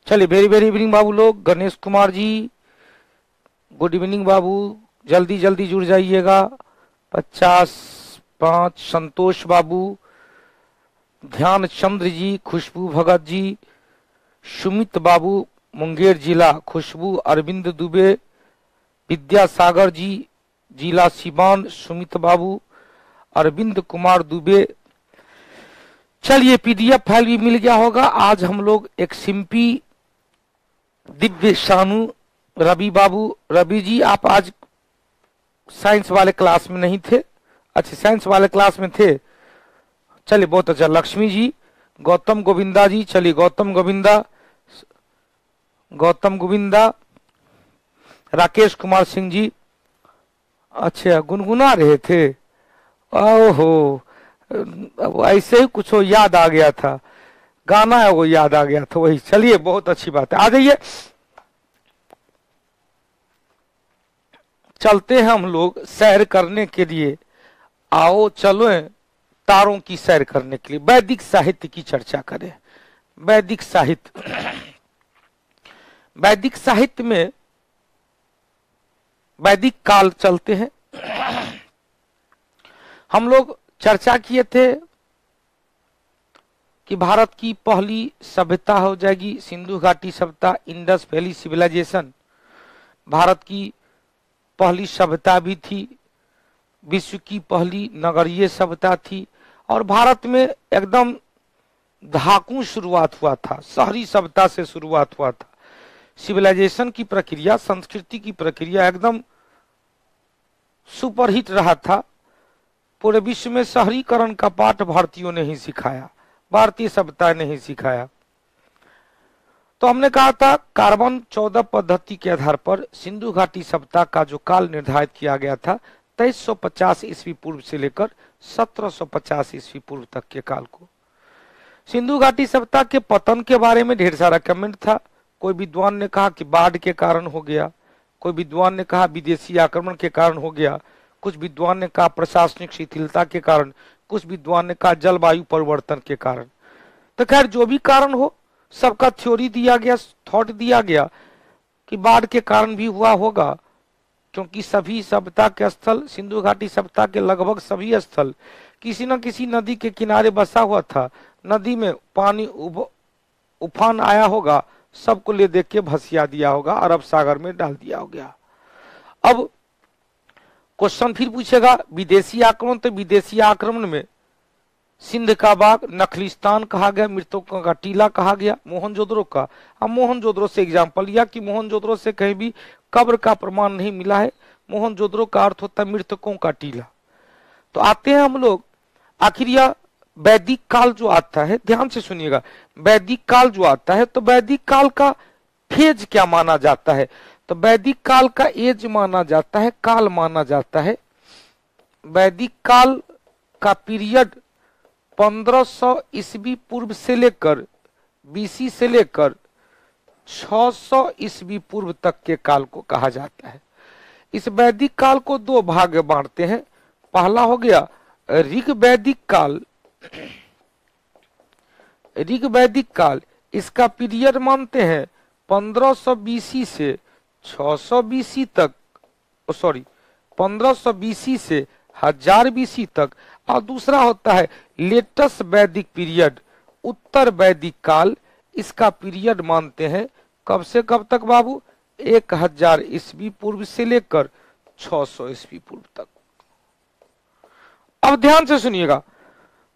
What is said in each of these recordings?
चलिए, very very evening बाबू लोग। Ganesh Kumar ji good evening बाबू, जल्दी जल्दी जुड़ जाइएगा। 50-5। संतोष बाबू, ध्यान चंद्र जी, खुशबू भगत जी, सुमित बाबू मुंगेर जिला, खुशबू अरविंद दुबे, विद्यासागर जी जिला सिवान, सुमित बाबू, अरविंद कुमार दुबे। चलिए, पीडीएफ फाइल भी मिल गया होगा। आज हम लोग एक सिंपी दिव्य शानु रवि बाबू, रवि जी आप आज साइंस वाले क्लास में नहीं थे? अच्छा, साइंस वाले क्लास में थे। चलिए, बहुत अच्छा। लक्ष्मी जी, गौतम गोविंदा जी, चलिए गौतम गोविंदा, राकेश कुमार सिंह जी। अच्छा, गुनगुना रहे थे? ओहो, ऐसे ही कुछ याद आ गया था, गाना है वो याद आ गया था वही। चलिए, बहुत अच्छी बात है, आ जाइए। चलते हैं हम लोग सैर करने के लिए। आओ चलो तारों की सैर करने के लिए, वैदिक साहित्य की चर्चा करें। वैदिक साहित्य, वैदिक साहित्य में वैदिक काल चलते हैं। हम लोग चर्चा किए थे कि भारत की पहली सभ्यता हो जाएगी सिंधु घाटी सभ्यता, इंडस वैली सिविलाइजेशन। भारत की पहली सभ्यता भी थी, विश्व की पहली नगरीय सभ्यता थी, और भारत में एकदम धाकू शुरुआत हुआ था, शहरी सभ्यता से शुरुआत हुआ था। सिविलाइजेशन की प्रक्रिया, संस्कृति की प्रक्रिया एकदम सुपरहिट रहा था। पूरे विश्व में शहरीकरण का पाठ भारतीयों ने ही सिखाया, भारतीय सभ्यता ने ही सिखाया। तो हमने कहा था कार्बन 14 पद्धति के आधार पर सिंधु घाटी सभ्यता का जो काल निर्धारित किया गया था 2350 ईस्वी पूर्व से लेकर 1750 ईस्वी पूर्व तक के काल को। सिंधु घाटी सभ्यता के पतन के बारे में ढेर सारा कमेंट था। कोई विद्वान ने कहा कि बाढ़ के कारण हो गया, कोई विद्वान ने कहा विदेशी आक्रमण के कारण हो गया, कुछ विद्वान ने कहा प्रशासनिक शिथिलता के कारण, कुछ विद्वान ने कहा जलवायु परिवर्तन के कारण। तो खैर जो भी कारण हो, सबका थ्योरी दिया गया, थॉट दिया गया कि बाढ़ के कारण भी हुआ होगा, क्योंकि सभी सभ्यता के स्थल, सिंधु घाटी सभ्यता के लगभग सभी स्थल किसी न किसी नदी के किनारे बसा हुआ था। नदी में पानी उफान आया होगा, सबको ले देख के भसिया दिया होगा, अरब सागर में डाल दिया हो गया। अब क्वेश्चन फिर पूछेगा विदेशी आक्रमण, तो विदेशी आक्रमण में सिंध का बाग, नखलिस्तान कहा गया, मृतकों का टीला कहा गया, मोहनजोदड़ो का। हम मोहनजोदड़ो से एग्जाम्पल लिया कि मोहनजोदड़ो से कहीं भी कब्र का प्रमाण नहीं मिला है। मोहनजोदड़ो का अर्थ होता है मृतकों का टीला। तो आते हैं हम लोग, आखिर यह वैदिक काल जो आता है, ध्यान से सुनिएगा, वैदिक काल जो आता है तो वैदिक काल का फेज क्या माना जाता है? तो वैदिक काल का एज माना जाता है, काल माना जाता है। वैदिक काल का पीरियड 1500 ईस्वी पूर्व से लेकर बीसी से लेकर 600 ईस्वी पूर्व तक के काल को कहा जाता है। इस वैदिक काल को दो भाग में बांटते हैं। पहला हो गया ऋग वैदिक काल। ऋग वैदिक काल, इसका पीरियड मानते हैं 1500 बीसी से 600 बीसी तक, सॉरी 1500 बीसी से 1000 बीसी तक। और दूसरा होता है लेटेस्ट वैदिक पीरियड, उत्तर वैदिक काल। इसका पीरियड मानते हैं कब से कब तक बाबू? 1000 ईस्वी पूर्व से लेकर 600 ईस्वी पूर्व तक। अब ध्यान से सुनिएगा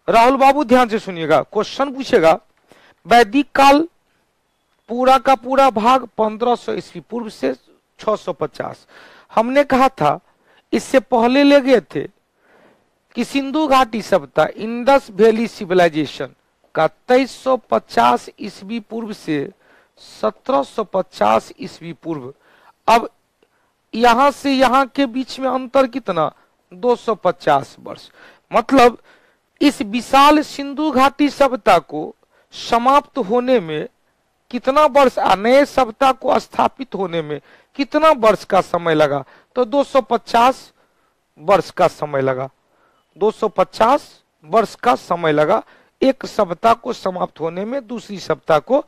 राहुल बाबू, ध्यान से सुनिएगा, क्वेश्चन पूछेगा वैदिक काल पूरा का पूरा भाग 1500 ईस्वी पूर्व से 650। हमने कहा था इससे पहले ले गए थे कि सिंधु घाटी सभ्यता, इंडस वैली सिविलाइजेशन का 2350 ईस्वी पूर्व से 1750 ईस्वी पूर्व। अब यहां से यहां के बीच में अंतर कितना? 250 वर्ष। मतलब इस विशाल सिंधु घाटी सभ्यता को समाप्त होने में कितना वर्ष, नए सभ्यता को स्थापित होने में कितना वर्ष का समय लगा? तो 250 वर्ष का समय लगा। 250 वर्ष का समय लगा, एक सप्ताह को समाप्त होने में, दूसरी सप्ताह को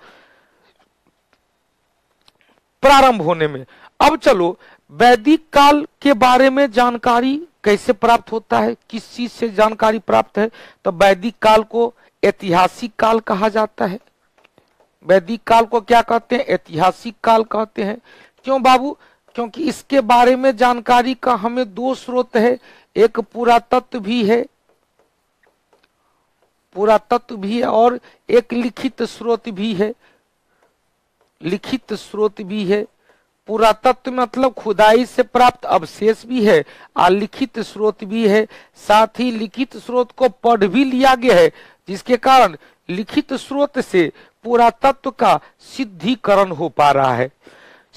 प्रारंभ होने में। अब चलो वैदिक काल के बारे में जानकारी कैसे प्राप्त होता है, किस चीज से जानकारी प्राप्त है? तो वैदिक काल को ऐतिहासिक काल कहा जाता है। वैदिक काल को क्या कहते हैं? ऐतिहासिक काल कहते हैं। क्यों बाबू? क्योंकि इसके बारे में जानकारी का हमें दो स्रोत है, एक पुरातत्व भी है, पुरातत्व भी है, और एक लिखित स्रोत भी है। लिखित स्रोत भी है। पुरातत्व मतलब खुदाई से प्राप्त अवशेष भी है, और लिखित स्रोत भी है। साथ ही लिखित स्रोत को पढ़ भी लिया गया है, जिसके कारण लिखित स्रोत से पुरातत्व का सिद्धीकरण हो पा रहा है।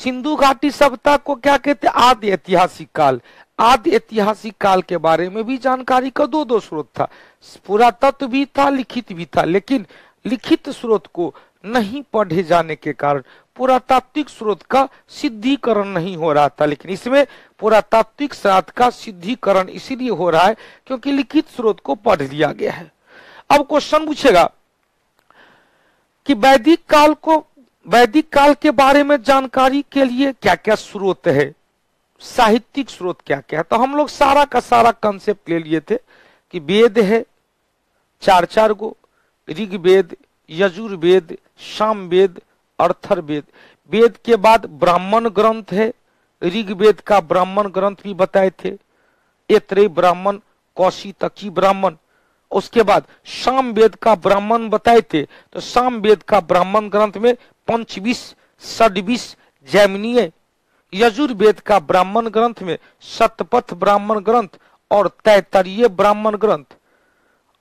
सिंधु घाटी सभ्यता को क्या कहते हैं? आदि ऐतिहासिक काल। आदि ऐतिहासिक काल के बारे में भी जानकारी का दो स्रोत था, पुरातत्व भी था, लिखित भी था। लेकिन लिखित स्रोत को नहीं पढ़े जाने के कारण पुरातात्विक स्रोत का सिद्धीकरण नहीं हो रहा था। लेकिन इसमें पुरातात्विक स्रोत का सिद्धीकरण इसीलिए हो रहा है क्योंकि लिखित स्रोत को पढ़ लिया गया है। अब क्वेश्चन पूछेगा कि वैदिक काल के बारे में जानकारी के लिए क्या क्या स्रोत है, साहित्यिक स्रोत क्या क्या है? तो हम लोग सारा का सारा कंसेप्ट ले लिए थे कि वेद है चार गो, ऋग्वेद, यजुर्वेद, सामवेद, अर्थर्वेद। वेद के बाद ब्राह्मण ग्रंथ है, ऋग्वेद का ब्राह्मण ग्रंथ भी बताए थे, ऐतरेय ब्राह्मण, कौशितकी ब्राह्मण। उसके बाद सामवेद का ब्राह्मण बताए थे, तो सामवेद का ब्राह्मण ग्रंथ में पंचविश, षड्विश, जैमिनीय। यजुर्वेद का ब्राह्मण ग्रंथ में शतपथ ब्राह्मण ग्रंथ और तैत्तरीय ब्राह्मण ग्रंथ।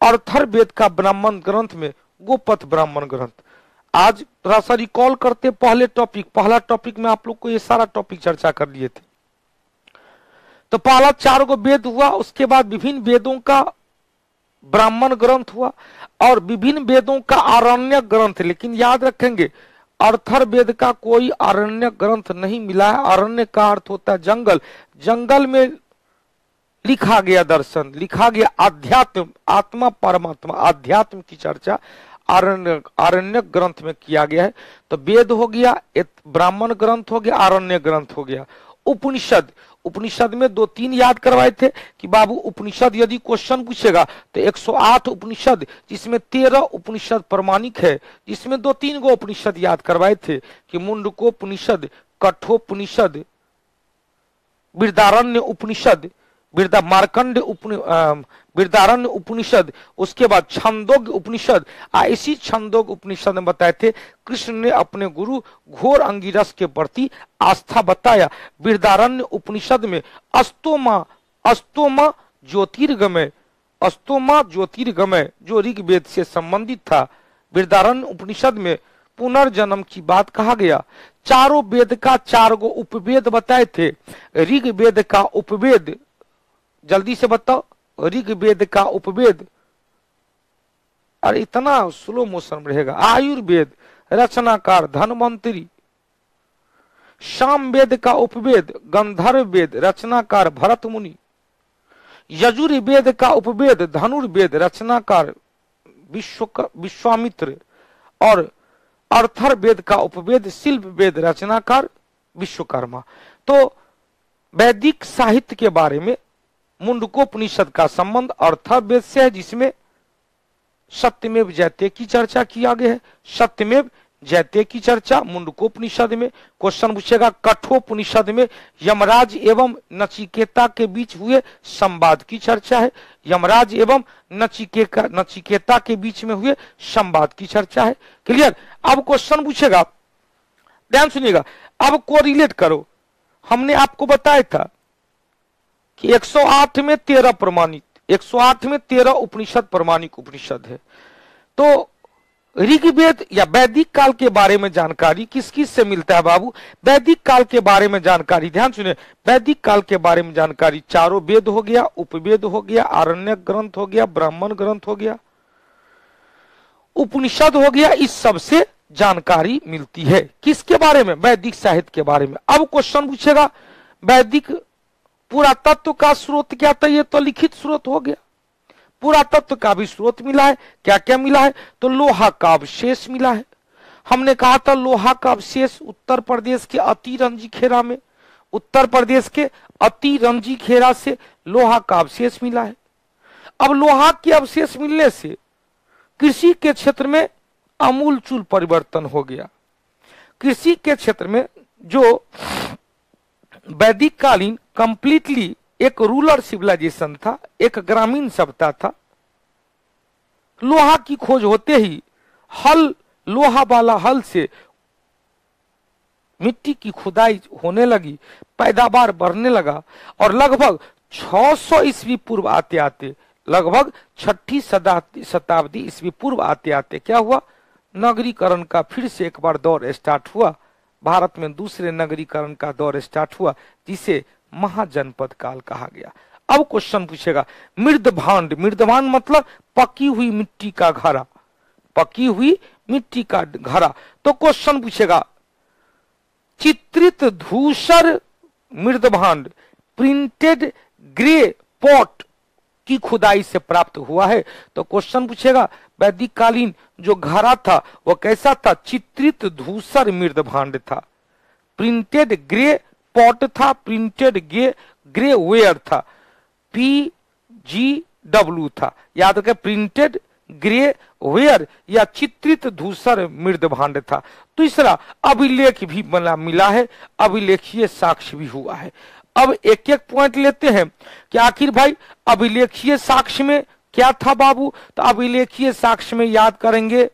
अर्थर्वेद का ब्राह्मण ग्रंथ में गोपथ ब्राह्मण ग्रंथ। आज थोड़ा सा रिकॉल करते पहला टॉपिक में आप लोग को ये सारा टॉपिक चर्चा कर लिए थे। तो पहला 4 गो वेद हुआ, उसके बाद विभिन्न वेदों का ब्राह्मण ग्रंथ हुआ और विभिन्न वेदों का आरण्य ग्रंथ। लेकिन याद रखेंगे अर्थर्वेद का कोई आरण्य ग्रंथ नहीं मिला है। आरण्य का अर्थ होता है जंगल, जंगल में लिखा गया दर्शन, लिखा गया आध्यात्म, आत्मा परमात्मा, आध्यात्म की चर्चा आरण्य ग्रंथ में किया गया है। तो वेद हो गया, ब्राह्मण ग्रंथ हो गया, आरण्य ग्रंथ हो गया। उपनिषद में 2-3 याद करवाए थे कि बाबू उपनिषद यदि क्वेश्चन पूछेगा तो 108 उपनिषद, जिसमें 13 उपनिषद प्रमाणिक है, जिसमें 2-3 गो उपनिषद याद करवाए थे कि मुंडकोपनिषद, कठोपनिषद, बृहदारण्य उपनिषद, बृहदारण्य उपनिषद, उसके बाद छंदोग्य उपनिषद। इसी छंदोग्य उपनिषद में बताए थे कृष्ण ने अपने गुरु घोर अंगिरस के प्रति आस्था बताया। बृहदारण्य उपनिषद में अस्तोमा ज्योतिर्गमय जो ऋग्वेद से संबंधित था। बृहदारण्य उपनिषद में पुनर्जन्म की बात कहा गया। चारों वेद का 4 गो उपवेद बताए थे। ऋग्वेद का उपवेद, जल्दी से बताओ, ऋग्वेद का उपवेद, और इतना स्लो मोशन रहेगा। आयुर्वेद रचनाकार धन्वंतरी। सामवेद का उपवेद गंधर्व वेद, रचनाकार भरत मुनि। यजुर्वेद का उपवेद धनुर्वेद, रचनाकार विश्वामित्र। और अर्थर्वेद का उपवेद शिल्प वेद, रचनाकार विश्वकर्मा। तो वैदिक साहित्य के बारे में मुंडकोपनिषद का संबंध अर्थर्वेद से है, जिसमें सत्यमेव जयते की चर्चा किया गया है। सत्यमेव जयते की चर्चा मुंडकोपनिषद में। क्वेश्चन पूछेगा कठोपनिषद में यमराज एवं नचिकेता के बीच हुए संवाद की चर्चा है। यमराज एवं नचिकेता के बीच में हुए संवाद की चर्चा है। क्लियर? अब क्वेश्चन पूछेगा, ध्यान सुनिएगा, अब कोरिलेट करो। हमने आपको बताया था कि 108 में 13 प्रमाणित, 108 में 13 उपनिषद प्रमाणिक उपनिषद है। तो ऋग्वेद या वैदिक काल के बारे में जानकारी किस किस से मिलता है बाबू? वैदिक काल के बारे में जानकारी, ध्यान सुनिए, वैदिक काल के बारे में जानकारी चारों वेद हो गया, उपवेद हो गया, आरण्यक ग्रंथ हो गया, ब्राह्मण ग्रंथ हो गया, उपनिषद हो गया। इस सब से जानकारी मिलती है। किसके बारे में? वैदिक साहित्य के बारे में। अब क्वेश्चन पूछेगा वैदिक पुरातत्व का स्रोत क्या था? ये तो लिखित स्रोत हो गया। पुरातत्व का भी स्रोत मिला है। क्या क्या मिला है? तो लोहा का अवशेष मिला है। हमने कहा था लोहा का अवशेष उत्तर प्रदेश के अतिरंजी खेरा में, उत्तर प्रदेश के अतिरंजी खेरा से लोहा का अवशेष मिला है। अब लोहा के अवशेष मिलने से कृषि के क्षेत्र में आमूलचूल परिवर्तन हो गया। कृषि के क्षेत्र में जो वैदिक कालीन कंप्लीटली एक रूरल सिविलाइजेशन था, एक ग्रामीण सभ्यता था, लोहा की खोज होते ही हल, लोहा वाला हल से मिट्टी की खुदाई होने लगी, पैदावार बढ़ने लगा और लगभग 600 ईस्वी पूर्व आते आते, लगभग 6ठी शताब्दी ईस्वी पूर्व आते आते क्या हुआ? नगरीकरण का फिर से एक बार दौर स्टार्ट हुआ। भारत में दूसरे नगरीकरण का दौर स्टार्ट हुआ, जिसे महाजनपद काल कहा गया। अब क्वेश्चन पूछेगा मृदभांड, मृदभांड मतलब पकी हुई मिट्टी का घड़ा, पकी हुई मिट्टी का घड़ा। तो क्वेश्चन पूछेगा चित्रित धूसर मृदभांड प्रिंटेड ग्रे पॉट की खुदाई से प्राप्त हुआ है। तो क्वेश्चन पूछेगा वैदिक कालीन जो घड़ा था वो कैसा था? चित्रित धूसर मृदभांड था, प्रिंटेड ग्रे पॉट था, प्रिंटेड ग्रे वेयर था, PGW था, याद रखें, प्रिंटेड ग्रे वेयर या चित्रित धूसर मृदभांड था। तीसरा अभिलेख भी मिला है, अभिलेखीय साक्ष्य भी हुआ है। अब एक एक पॉइंट लेते हैं कि आखिर भाई अभिलेखीय साक्ष्य में क्या था बाबू? तो अभिलेखीय साक्ष्य में याद करेंगे,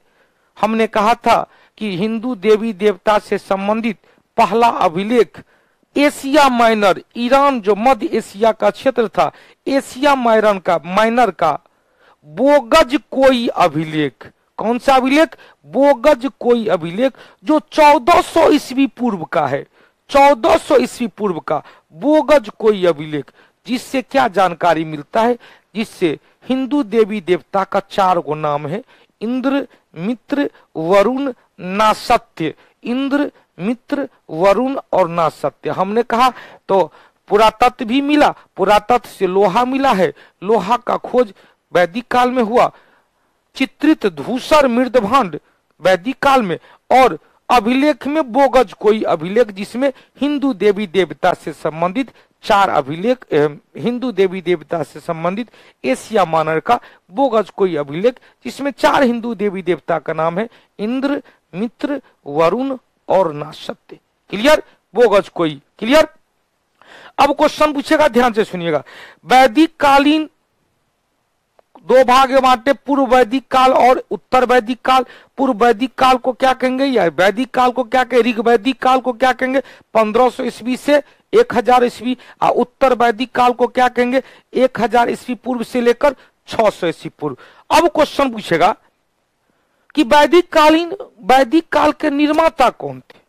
हमने कहा था कि हिंदू देवी देवता से संबंधित पहला अभिलेख एशिया माइनर, ईरान जो मध्य एशिया का क्षेत्र था, एशिया माइनर का बोगज कोई अभिलेख। कौन सा अभिलेख? बोगज कोई अभिलेख, जो 1400 ईस्वी पूर्व का है, 1400 ईस्वी पूर्व का बोगज कोई अभिलेख। जिससे क्या जानकारी मिलता है? जिससे हिंदू देवी देवता का 4 गो नाम है, इंद्र, मित्र, वरुण, नासत्य। इंद्र, मित्र, वरुण और नासत्य। हमने कहा तो पुरातत्व भी मिला, पुरातत्व से लोहा मिला है, लोहा का खोज वैदिक काल में हुआ, चित्रित धूसर मृदभांड वैदिक काल में, और अभिलेख में बोगज कोई अभिलेख जिसमें हिंदू देवी देवता से संबंधित 4 अभिलेख, हिंदू देवी देवता से संबंधित एशिया माइनर का बोगज कोई अभिलेख जिसमें 4 हिंदू देवी देवता का नाम है, इंद्र, मित्र, वरुण और नासत्य। क्लियर? बोगज कोई। क्लियर? अब क्वेश्चन पूछेगा, ध्यान से सुनिएगा। वैदिक कालीन 2 भाग में बांटे, पूर्व वैदिक काल और उत्तर वैदिक काल। पूर्व वैदिक काल को क्या कहेंगे या वैदिक काल को क्या कहेंगे? ऋग वैदिक काल को क्या कहेंगे? 1500 ईस्वी से 1000 ईस्वी। और उत्तर वैदिक काल को क्या कहेंगे? 1000 ईस्वी पूर्व से लेकर 600 ईस्वी पूर्व। अब क्वेश्चन पूछेगा कि वैदिक काल के निर्माता कौन थे?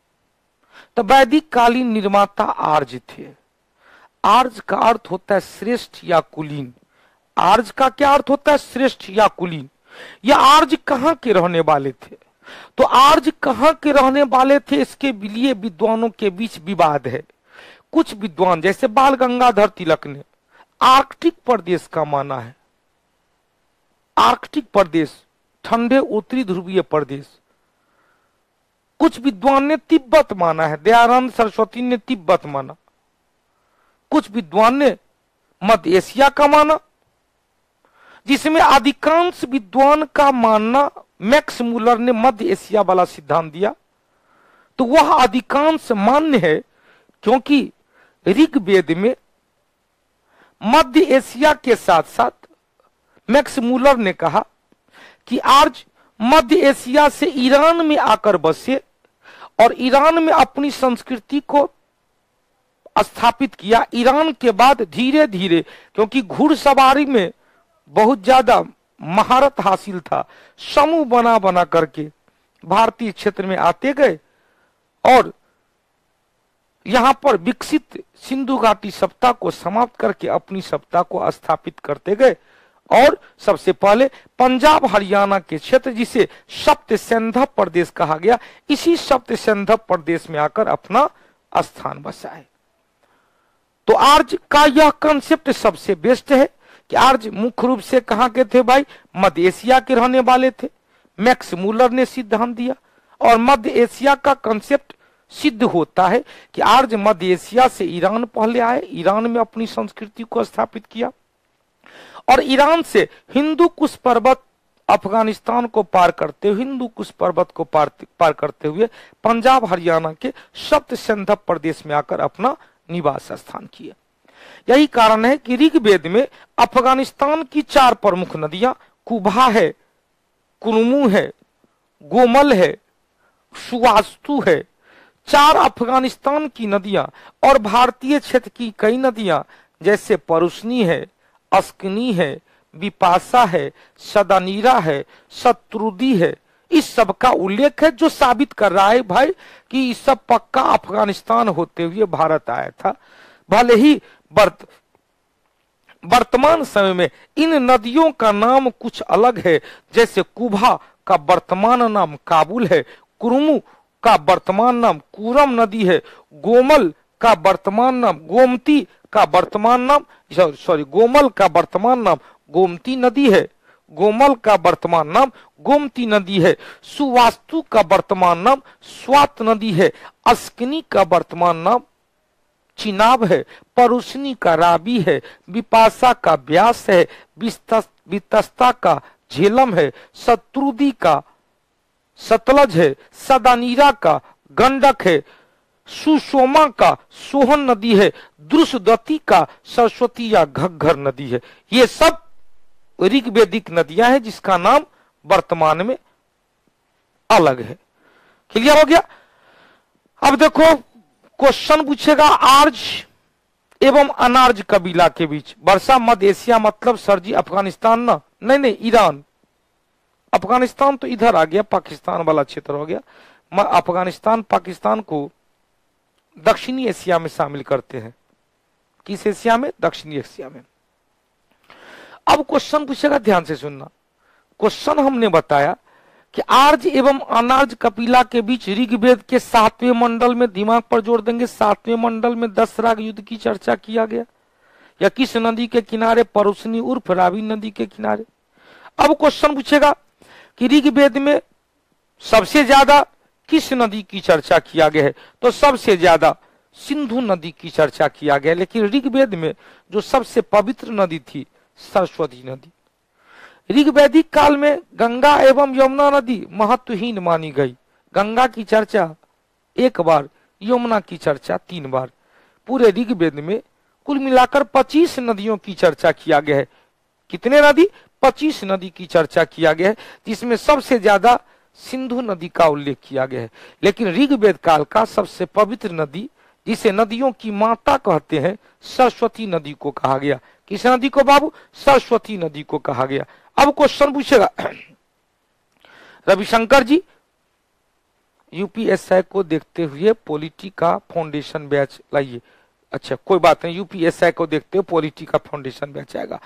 तो वैदिक कालीन निर्माता आर्य थे। आर्य का अर्थ होता है श्रेष्ठ या कुलीन। आर्य का क्या अर्थ होता है? श्रेष्ठ या कुलीन। ये आर्य कहां के रहने वाले थे? तो आर्य कहां के रहने वाले थे, इसके लिए विद्वानों के बीच विवाद है। कुछ विद्वान जैसे बाल गंगाधर तिलक ने आर्कटिक प्रदेश का माना है, आर्कटिक प्रदेश, ठंडे उत्तरी ध्रुवीय प्रदेश। कुछ विद्वान ने तिब्बत माना है, दयानंद सरस्वती ने तिब्बत माना। कुछ विद्वान ने मध्य एशिया का माना, जिसमें अधिकांश विद्वान का मानना, मैक्स मुलर ने मध्य एशिया वाला सिद्धांत दिया, तो वह अधिकांश मान्य है क्योंकि ऋग्वेद में मध्य एशिया के साथ साथ मैक्स मुलर ने कहा कि आर्य मध्य एशिया से ईरान में आकर बसे और ईरान में अपनी संस्कृति को स्थापित किया। ईरान के बाद धीरे धीरे, क्योंकि घुड़सवारी में बहुत ज्यादा महारत हासिल था, समूह बना बना करके भारतीय क्षेत्र में आते गए और यहां पर विकसित सिंधु घाटी सभ्यता को समाप्त करके अपनी सभ्यता को स्थापित करते गए। और सबसे पहले पंजाब हरियाणा के क्षेत्र, जिसे सप्त सिंधु प्रदेश कहा गया, इसी सप्त सिंधु प्रदेश में आकर अपना स्थान बसाए। तो आर्य का यह कंसेप्ट सबसे बेस्ट है कि आर्य मुख्य रूप से कहाँ के थे भाई, मध्य एशिया के रहने वाले थे। मैक्स मूलर ने सिद्धांत दिया और मध्य एशिया का कंसेप्ट सिद्ध होता है कि आर्य मध्य एशिया से ईरान पहले आए, ईरान में अपनी संस्कृति को स्थापित किया और ईरान से हिंदू कुश पर्वत अफगानिस्तान को पार करते हुए, हिंदू कुश पर्वत को पार करते हुए पंजाब हरियाणा के सप्त सिंधु प्रदेश में आकर अपना निवास स्थान किया। यही कारण है कि ऋग्वेद में अफगानिस्तान की 4 प्रमुख नदियां कुबा है, कुरुमु है, गोमल है, सुवास्तु है, 4 अफगानिस्तान की नदियां और भारतीय क्षेत्र की कई नदियां जैसे परुष्णी है, अस्कनी है, विपाशा है, सदानीरा है, शत्रुदी है, इस सब का उल्लेख है, जो साबित कर रहा है भाई कि इस सब पक्का अफगानिस्तान होते हुए भारत आया था। भले ही वर्तमान समय में इन नदियों का नाम कुछ अलग है, जैसे कुबा का वर्तमान नाम काबुल है, कुरुमु का वर्तमान नाम कूरम नदी है, गोमल का वर्तमान नाम गोमती का वर्तमान नाम गोमल का वर्तमान नाम गोमती नदी है, गोमल का वर्तमान नाम गोमती नदी है, सुवास्तु का वर्तमान नाम स्वात नदी है, अस्कनी का वर्तमान नाम चिनाब है, परुष्णी का राबी है, विपाशा का व्यास है, वितस्ता का झेलम है, शत्रुदी का सतलज है, सदानीरा का गंडक है, सुषोमा का सोहन नदी है, द्रुषदती का सरस्वती या घग्घर नदी है। ये सब ऋग्वेदिक नदियां हैं जिसका नाम वर्तमान में अलग है। क्लियर हो गया। अब देखो क्वेश्चन पूछेगा, आर्य एवं अनार्य कबीला के बीच वर्षा मध्य एशिया मतलब सर जी अफगानिस्तान ना, नहीं ईरान। अफगानिस्तान तो इधर आ गया, पाकिस्तान वाला क्षेत्र हो गया। अफगानिस्तान पाकिस्तान को दक्षिणी एशिया में शामिल करते हैं। किस एशिया में? दक्षिणी एशिया में। अब क्वेश्चन पूछेगा, ध्यान से सुनना। क्वेश्चन हमने बताया कि आर्य एवं अनार्य कबीला के बीच ऋग्वेद के 7वें मंडल में, दिमाग पर जोर देंगे, 7वें मंडल में 10 राग युद्ध की चर्चा किया गया, या किस नदी के किनारे? परुष्णी उर्फ रावी नदी के किनारे। अब क्वेश्चन पूछेगा कि ऋग्वेद में सबसे ज्यादा किस नदी की चर्चा किया गया है? तो सबसे ज्यादा सिंधु नदी की चर्चा किया गया, लेकिन ऋग्वेद में जो सबसे पवित्र नदी थी सरस्वती नदी। ऋग्वैदिक काल में गंगा एवं यमुना नदी महत्वहीन मानी गई। गंगा की चर्चा 1 बार, यमुना की चर्चा 3 बार। पूरे ऋग्वेद में कुल मिलाकर 25 नदियों की चर्चा किया गया है। कितने नदी? 25 नदी की चर्चा किया गया है, जिसमें सबसे ज्यादा सिंधु नदी का उल्लेख किया गया है। लेकिन ऋग्वेद काल का सबसे पवित्र नदी, जिसे नदियों की माता कहते हैं, सरस्वती नदी को कहा गया। किस नदी को बाबू? सरस्वती नदी को कहा गया। अब क्वेश्चन पूछेगा, रविशंकर जी यूपीएसआई को देखते हुए पॉलिटी का फाउंडेशन बैच लाइए। अच्छा कोई बात नहीं, यूपीएसआई को देखते हुए पॉलिटी का फाउंडेशन बैच आएगा।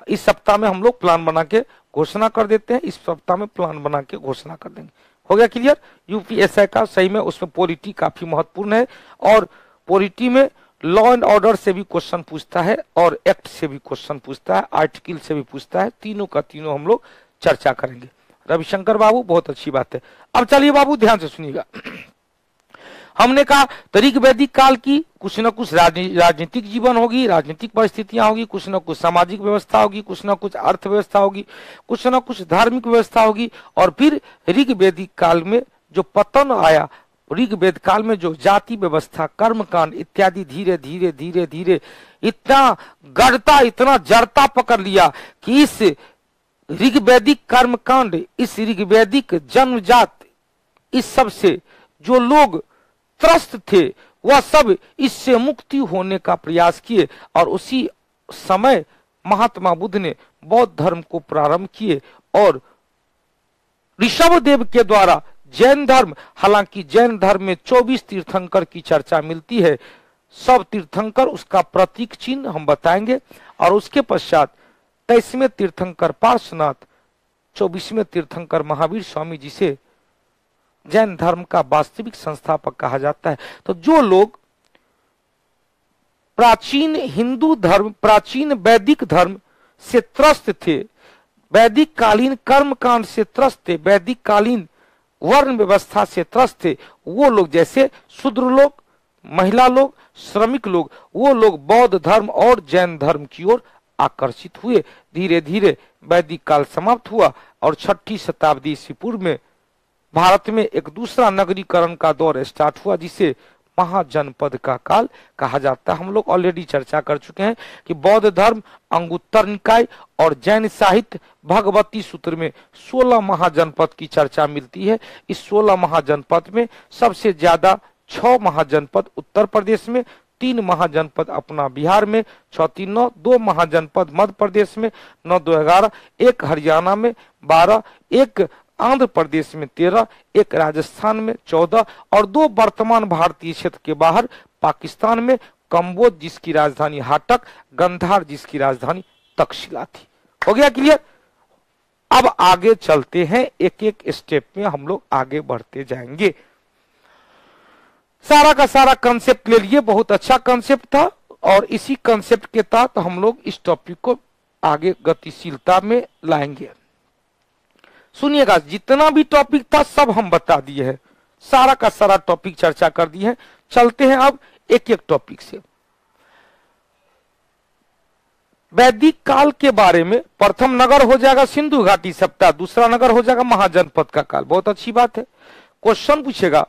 इस सप्ताह में हम लोग प्लान बना के घोषणा कर देते हैं, इस सप्ताह में प्लान बना के घोषणा कर देंगे। हो गया क्लियर? यूपीएसआई का सही में उसमें पॉलिटी काफी महत्वपूर्ण है, और पॉलिटी में लॉ एंड ऑर्डर से भी क्वेश्चन पूछता है और एक्ट से भी क्वेश्चन पूछता है, आर्टिकल से भी पूछता है। तीनों का तीनों हम लोग चर्चा करेंगे। रविशंकर बाबू बहुत अच्छी बात है। अब चलिए बाबू ध्यान से सुनिएगा। हमने कहा ऋग्वैदिक काल की कुछ न कुछ राजनीतिक जीवन होगी, राजनीतिक परिस्थितियां होगी, कुछ न कुछ सामाजिक व्यवस्था होगी, कुछ न कुछ अर्थव्यवस्था होगी, कुछ न कुछ धार्मिक व्यवस्था होगी, और फिर ऋग्वैदिक काल में जो पतन आया, ऋग्वेद काल में जो जाति व्यवस्था, कर्मकांड इत्यादि धीरे धीरे धीरे धीरे इतना गढ़ता, इतना जड़ता पकड़ लिया कि इस ऋग्वैदिक कर्मकांड, इस ऋग्वैदिक जन्मजात, इस सब से जो लोग त्रस्त थे वह सब इससे मुक्ति होने का प्रयास किए, और उसी समय महात्मा बुद्ध ने बौद्ध धर्म को प्रारंभ किए, और ऋषभदेव के द्वारा जैन धर्म, हालांकि जैन धर्म में 24 तीर्थंकर की चर्चा मिलती है, सब तीर्थंकर उसका प्रतीक चिन्ह हम बताएंगे, और उसके पश्चात 23वें तीर्थंकर पार्श्वनाथ, 24वें तीर्थंकर महावीर स्वामी जी से जैन धर्म का वास्तविक संस्थापक कहा जाता है। तो जो लोग प्राचीन हिंदू धर्म, प्राचीन वैदिक धर्म से त्रस्त थे, वैदिक कालीन कर्मकांड से त्रस्त थे, वैदिक कालीन वर्ण व्यवस्था से त्रस्त थे, वो लोग जैसे शूद्र लोग, महिला लोग, श्रमिक लोग, वो लोग बौद्ध धर्म और जैन धर्म की ओर आकर्षित हुए। धीरे धीरे वैदिक काल समाप्त हुआ और 6ठी शताब्दी ईस्वी पूर्व में भारत में एक दूसरा नगरीकरण का दौर स्टार्ट हुआ, जिसे महाजनपद का काल कहा जाता है। हम लोग ऑलरेडी चर्चा कर चुके हैं कि बौद्ध धर्म, अंगुत्तर निकाय और जैन साहित्य भगवती सूत्र में 16 महाजनपद की चर्चा मिलती है। इस 16 महाजनपद में सबसे ज्यादा 6 महाजनपद उत्तर प्रदेश में, 3 महाजनपद अपना बिहार में, 6-3-9, 2 महाजनपद मध्य प्रदेश में, 9-2-11, 1 हरियाणा में, 12, 1 आंध्र प्रदेश में, 13, 1 राजस्थान में, 14 और 2 वर्तमान भारतीय क्षेत्र के बाहर पाकिस्तान में, कंबोज जिसकी राजधानी हाटक, गंधार जिसकी राजधानी तक्षशिला थी। हो गया क्लियर? अब आगे चलते हैं, एक एक स्टेप में हम लोग आगे बढ़ते जाएंगे। सारा का सारा कंसेप्ट ले लिए, बहुत अच्छा कंसेप्ट था और इसी कंसेप्ट के तहत हम लोग इस टॉपिक को आगे गतिशीलता में लाएंगे। सुनिएगा, जितना भी टॉपिक था सब हम बता दिए हैं, सारा का सारा टॉपिक चर्चा कर दिए हैं। चलते हैं अब एक एक टॉपिक से। वैदिक काल के बारे में प्रथम नगर हो जाएगा सिंधु घाटी सप्ताह, दूसरा नगर हो जाएगा महाजनपद का काल। बहुत अच्छी बात है। क्वेश्चन पूछेगा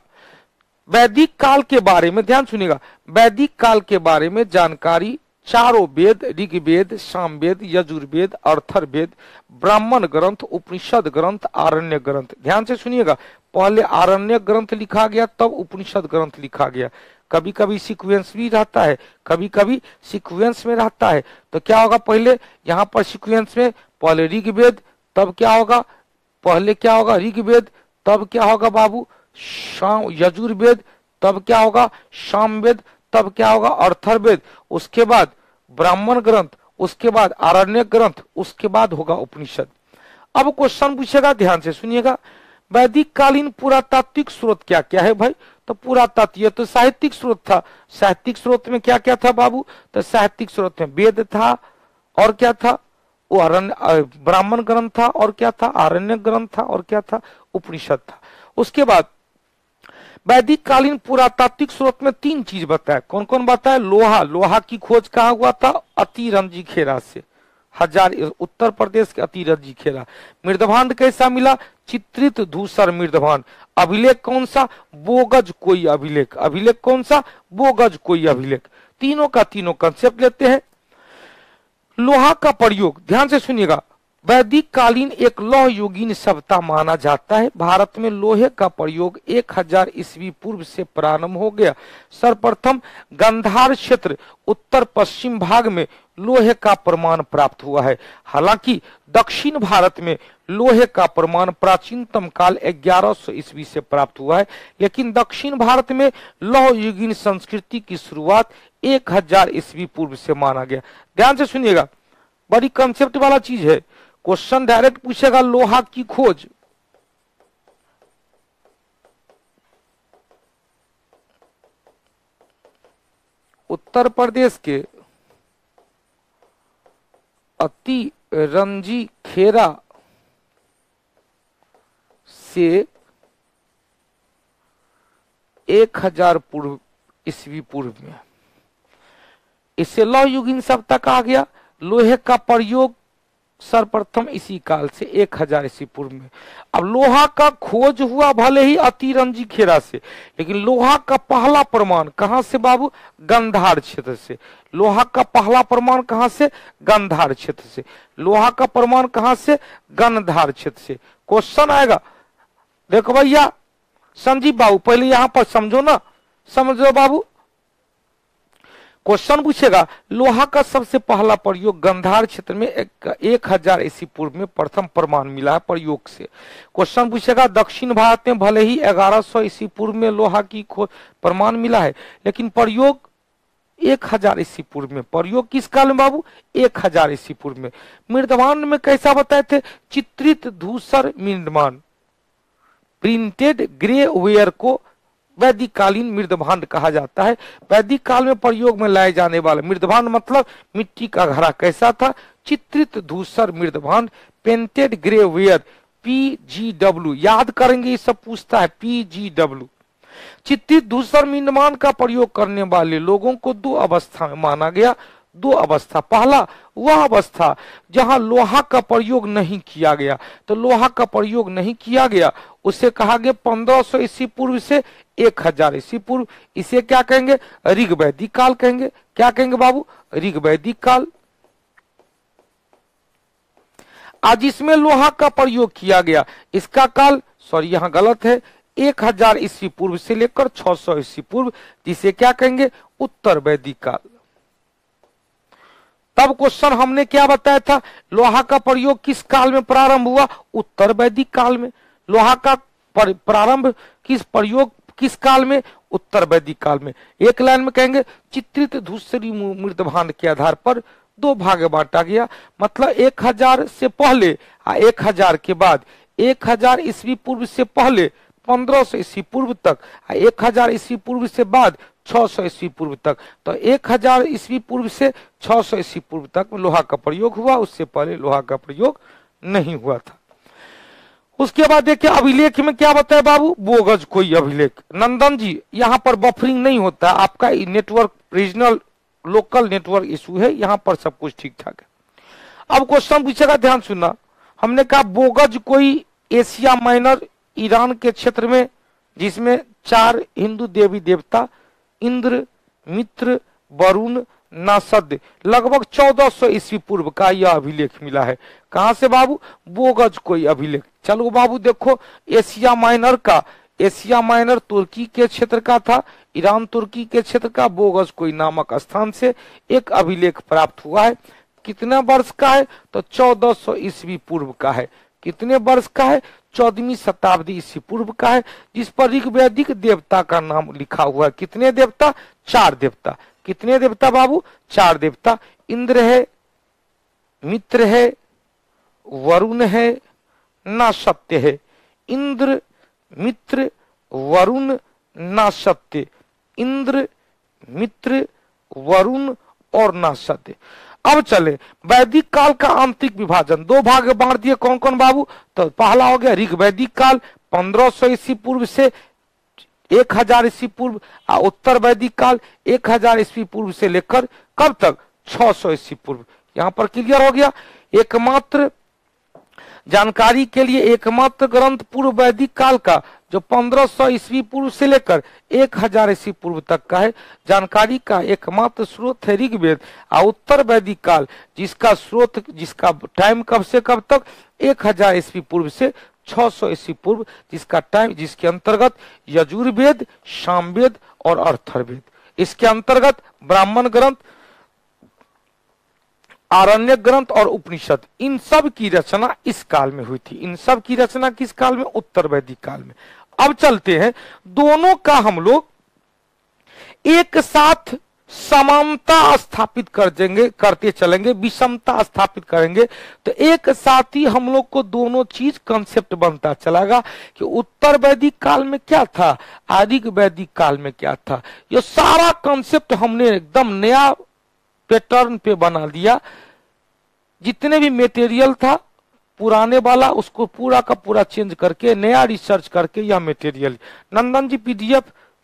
वैदिक काल के बारे में, ध्यान सुनिएगा, वैदिक काल के बारे में जानकारी चारों वेद, ऋग्वेद, सामवेद, यजुर्वेद, अर्थर्वेद, ब्राह्मण ग्रंथ, उपनिषद ग्रंथ, आरण्य ग्रंथ। ध्यान से सुनिएगा, पहले आरण्य ग्रंथ लिखा गया तब उपनिषद ग्रंथ लिखा गया। कभी कभी सीक्वेंस भी रहता है, कभी कभी सीक्वेंस में रहता है। तो क्या होगा, पहले यहाँ पर सीक्वेंस में पहले ऋग्वेद, तब क्या होगा, पहले क्या होगा ऋग्वेद, तब क्या होगा बाबू यजुर्वेद, तब क्या होगा सामवेद, तब क्या होगा अर्थर्वेद, उसके बाद ब्राह्मण ग्रंथ, उसके बाद आरण्य ग्रंथ, उसके बाद होगा उपनिषद। अब क्वेश्चन पूछेगा, ध्यान से सुनिएगा, वैदिक कालीन पुरातात्विक स्रोत क्या क्या है भाई? तो पुरातात्विक तो साहित्यिक स्रोत था। साहित्यिक स्रोत में क्या क्या था बाबू? तो साहित्यिक स्रोत में वेद था और क्या था, वो आरण्य ब्राह्मण ग्रंथ था और क्या था, आरण्य ग्रंथ था और क्या था, उपनिषद था। उसके बाद वैदिक कालीन पुरातात्विक स्रोत में 3 चीज बताया। कौन कौन बताया? लोहा, लोहा की खोज कहाँ हुआ था? अतिरंजी खेरा से, उत्तर प्रदेश के अतिरंजी खेरा। मृदभांड कैसा मिला? चित्रित धूसर मृदभांड। अभिलेख कौन सा? बोगज कोई अभिलेख। अभिलेख कौन सा? बोगज कोई अभिलेख। तीनों का तीनों कंसेप्ट लेते हैं। लोहा का प्रयोग, ध्यान से सुनिएगा, वैदिक कालीन एक लौह युगीन सभ्यता माना जाता है। भारत में लोहे का प्रयोग 1000 ईस्वी पूर्व से प्रारंभ हो गया। सर्वप्रथम गांधार क्षेत्र उत्तर पश्चिम भाग में लोहे का प्रमाण प्राप्त हुआ है। हालांकि दक्षिण भारत में लोहे का प्रमाण प्राचीनतम काल 1100 ईस्वी से प्राप्त हुआ है, लेकिन दक्षिण भारत में लौह युगीन संस्कृति की शुरुआत 1000 ईस्वी पूर्व से माना गया। ध्यान से सुनिएगा, बड़ी कंसेप्ट वाला चीज है। क्वेश्चन डायरेक्ट पूछेगा, लोहा की खोज उत्तर प्रदेश के अतिरंजी खेरा से 1000 पूर्व ईस्वी पूर्व में, इसे लौह युगीन सभ्यता कहा गया। लोहे का प्रयोग सर्वप्रथम इसी काल से 1000 ईस्वी पूर्व में। अब लोहा का खोज हुआ भले ही अतिरंजी खेरा से, लेकिन लोहा का पहला प्रमाण कहां से बाबू? गांधार क्षेत्र से। लोहा का पहला प्रमाण कहां से? गांधार क्षेत्र से। लोहा का प्रमाण कहां से? गांधार क्षेत्र से। क्वेश्चन आएगा, देखो भैया संजीव बाबू, पहले यहां पर समझो ना, समझो बाबू। क्वेश्चन पूछेगा, लोहा का सबसे पहला प्रयोग गांधार क्षेत्र में 1000 ईस्वी पूर्व में प्रथम प्रमाण मिला है प्रयोग से। क्वेश्चन पूछेगा, दक्षिण भारत में भले ही 1100 ईस्वी पूर्व में लोहा की प्रमाण मिला है, लेकिन प्रयोग 1000 ईस्वी पूर्व में। प्रयोग किस काल में बाबू? 1000 ईस्वी पूर्व में। मृदभांड में कैसा बताए थे? चित्रित धूसर मृदभांड, प्रिंटेड ग्रे वेयर को वैदिक कालीन मृदभांड कहा जाता है। वैदिक काल में प्रयोग में लाए जाने वाले मृदभांड मतलब मिट्टी का घड़ा कैसा था? चित्रित धूसर मृदभांड, पेंटेड ग्रे वेयर, PGW, याद करेंगे ये सब पूछता है PGW। चित्रित धूसर मृदभांड का प्रयोग करने वाले लोगों को दो अवस्था में माना गया। दो अवस्था, पहला वह अवस्था जहां लोहा का प्रयोग नहीं किया गया, तो लोहा का प्रयोग नहीं किया गया उसे कहा गया 1500 ईस्वी पूर्व से 1000 ईस्वी पूर्व। इसे क्या कहेंगे? ऋग वैदिक काल कहेंगे। क्या कहेंगे बाबू? ऋग वैदिक काल। आज इसमें लोहा का प्रयोग किया गया, इसका काल, सॉरी यहां गलत है, 1000 ईस्वी पूर्व से लेकर 600 ईस्वी पूर्व, जिसे क्या कहेंगे? उत्तर वैदिक काल। तब क्वेश्चन हमने क्या बताया था? लोहा का प्रयोग किस काल में प्रारंभ हुआ? उत्तर वैदिक काल में। लोहा का प्रारंभ प्रयोग किस काल में? उत्तर वैदिक काल में। एक लाइन में कहेंगे चित्रित धूसरी मृदभांड के आधार पर दो भाग बांटा गया, मतलब 1000 से पहले 1000 के बाद, 1000 ईस्वी पूर्व से पहले 1500 ईस्वी पूर्व तक, 1000 ईस्वी पूर्व से बाद 600 ईस्वी पूर्व तक। तो 1000 ईस्वी पूर्व से 600 ईस्वी पूर्व तक लोहा का प्रयोग हुआ, उससे पहले लोहा का प्रयोग नहीं हुआ था। उसके बाद देखिए अभिलेख में क्या बताया बाबू? बोगज कोई अभिलेख। नंदन जी यहाँ पर बफरिंग नहीं होता, आपका network regional local network issue है, यहाँ पर सब कुछ ठीक ठाक है। अब क्वेश्चन पूछेगा, ध्यान सुनना। हमने कहा बोगज कोई एशिया माइनर ईरान के क्षेत्र में, जिसमें 4 हिंदू देवी देवता इंद्र, मित्र, वरुण, नासद, लगभग 1400 ईस्वी पूर्व का यह अभिलेख मिला है। कहां से बाबू? बोगज कोई अभिलेख। चलो बाबू देखो, एशिया माइनर का, एशिया माइनर तुर्की के क्षेत्र का था, ईरान तुर्की के क्षेत्र का बोगज कोई नामक स्थान से एक अभिलेख प्राप्त हुआ है। कितने वर्ष का है? तो 1400 ईस्वी पूर्व का है। कितने वर्ष का है? 14वीं शताब्दी ईस्वी पूर्व का है, जिस पर ऋग्वैदिक देवता का नाम लिखा हुआ है। कितने देवता? 4 देवता। कितने देवता बाबू? 4 देवता। इंद्र है, मित्र है, वरुण है, नासत्य है। इंद्र, मित्र, वरुण, नासत्य। इंद्र, मित्र, वरुण और नासत्य। अब चले वैदिक काल का आंतरिक विभाजन, दो भाग बांट दिए। कौन कौन बाबू? तो पहला हो गया ऋग वैदिक काल 1500 ईस्वी पूर्व से 1000 ईस्वी पूर्व, और उत्तर वैदिक काल 1000 ईस्वी पूर्व से लेकर कब तक? 600 ईस्वी पूर्व। यहां पर क्लियर हो गया। एकमात्र जानकारी के लिए एकमात्र ग्रंथ पूर्व वैदिक काल का जो 1500 ईस्वी पूर्व से लेकर 1000 ईस्वी पूर्व तक का है, जानकारी का एकमात्र स्रोत है ऋग्वेद। और उत्तर वैदिक काल जिसका स्रोत, जिसका टाइम कब से कब तक? 1000 ईस्वी पूर्व से 600 ईस्वी पूर्व, जिसका टाइम, जिसके अंतर्गत यजुर्वेद, सामवेद और अर्थर्वेद, इसके अंतर्गत ब्राह्मण ग्रंथ, आरण्य ग्रंथ और उपनिषद, इन सब की रचना इस काल में हुई थी। इन सब की रचना किस काल में? उत्तर वैदिक काल में। अब चलते हैं, दोनों का हम लोग एक साथ समानता स्थापित कर देंगे, करते चलेंगे, विषमता स्थापित करेंगे, तो एक साथ ही हम लोग को दोनों चीज कंसेप्ट बनता चलेगा कि उत्तर वैदिक काल में क्या था, आदिक वैदिक काल में क्या था। ये सारा कंसेप्ट हमने एकदम नया पैटर्न पे बना दिया। जितने भी मटेरियल था पुराने वाला, उसको पूरा का पूरा चेंज करके नया रिसर्च करके यह मटेरियल नंदन जी PDF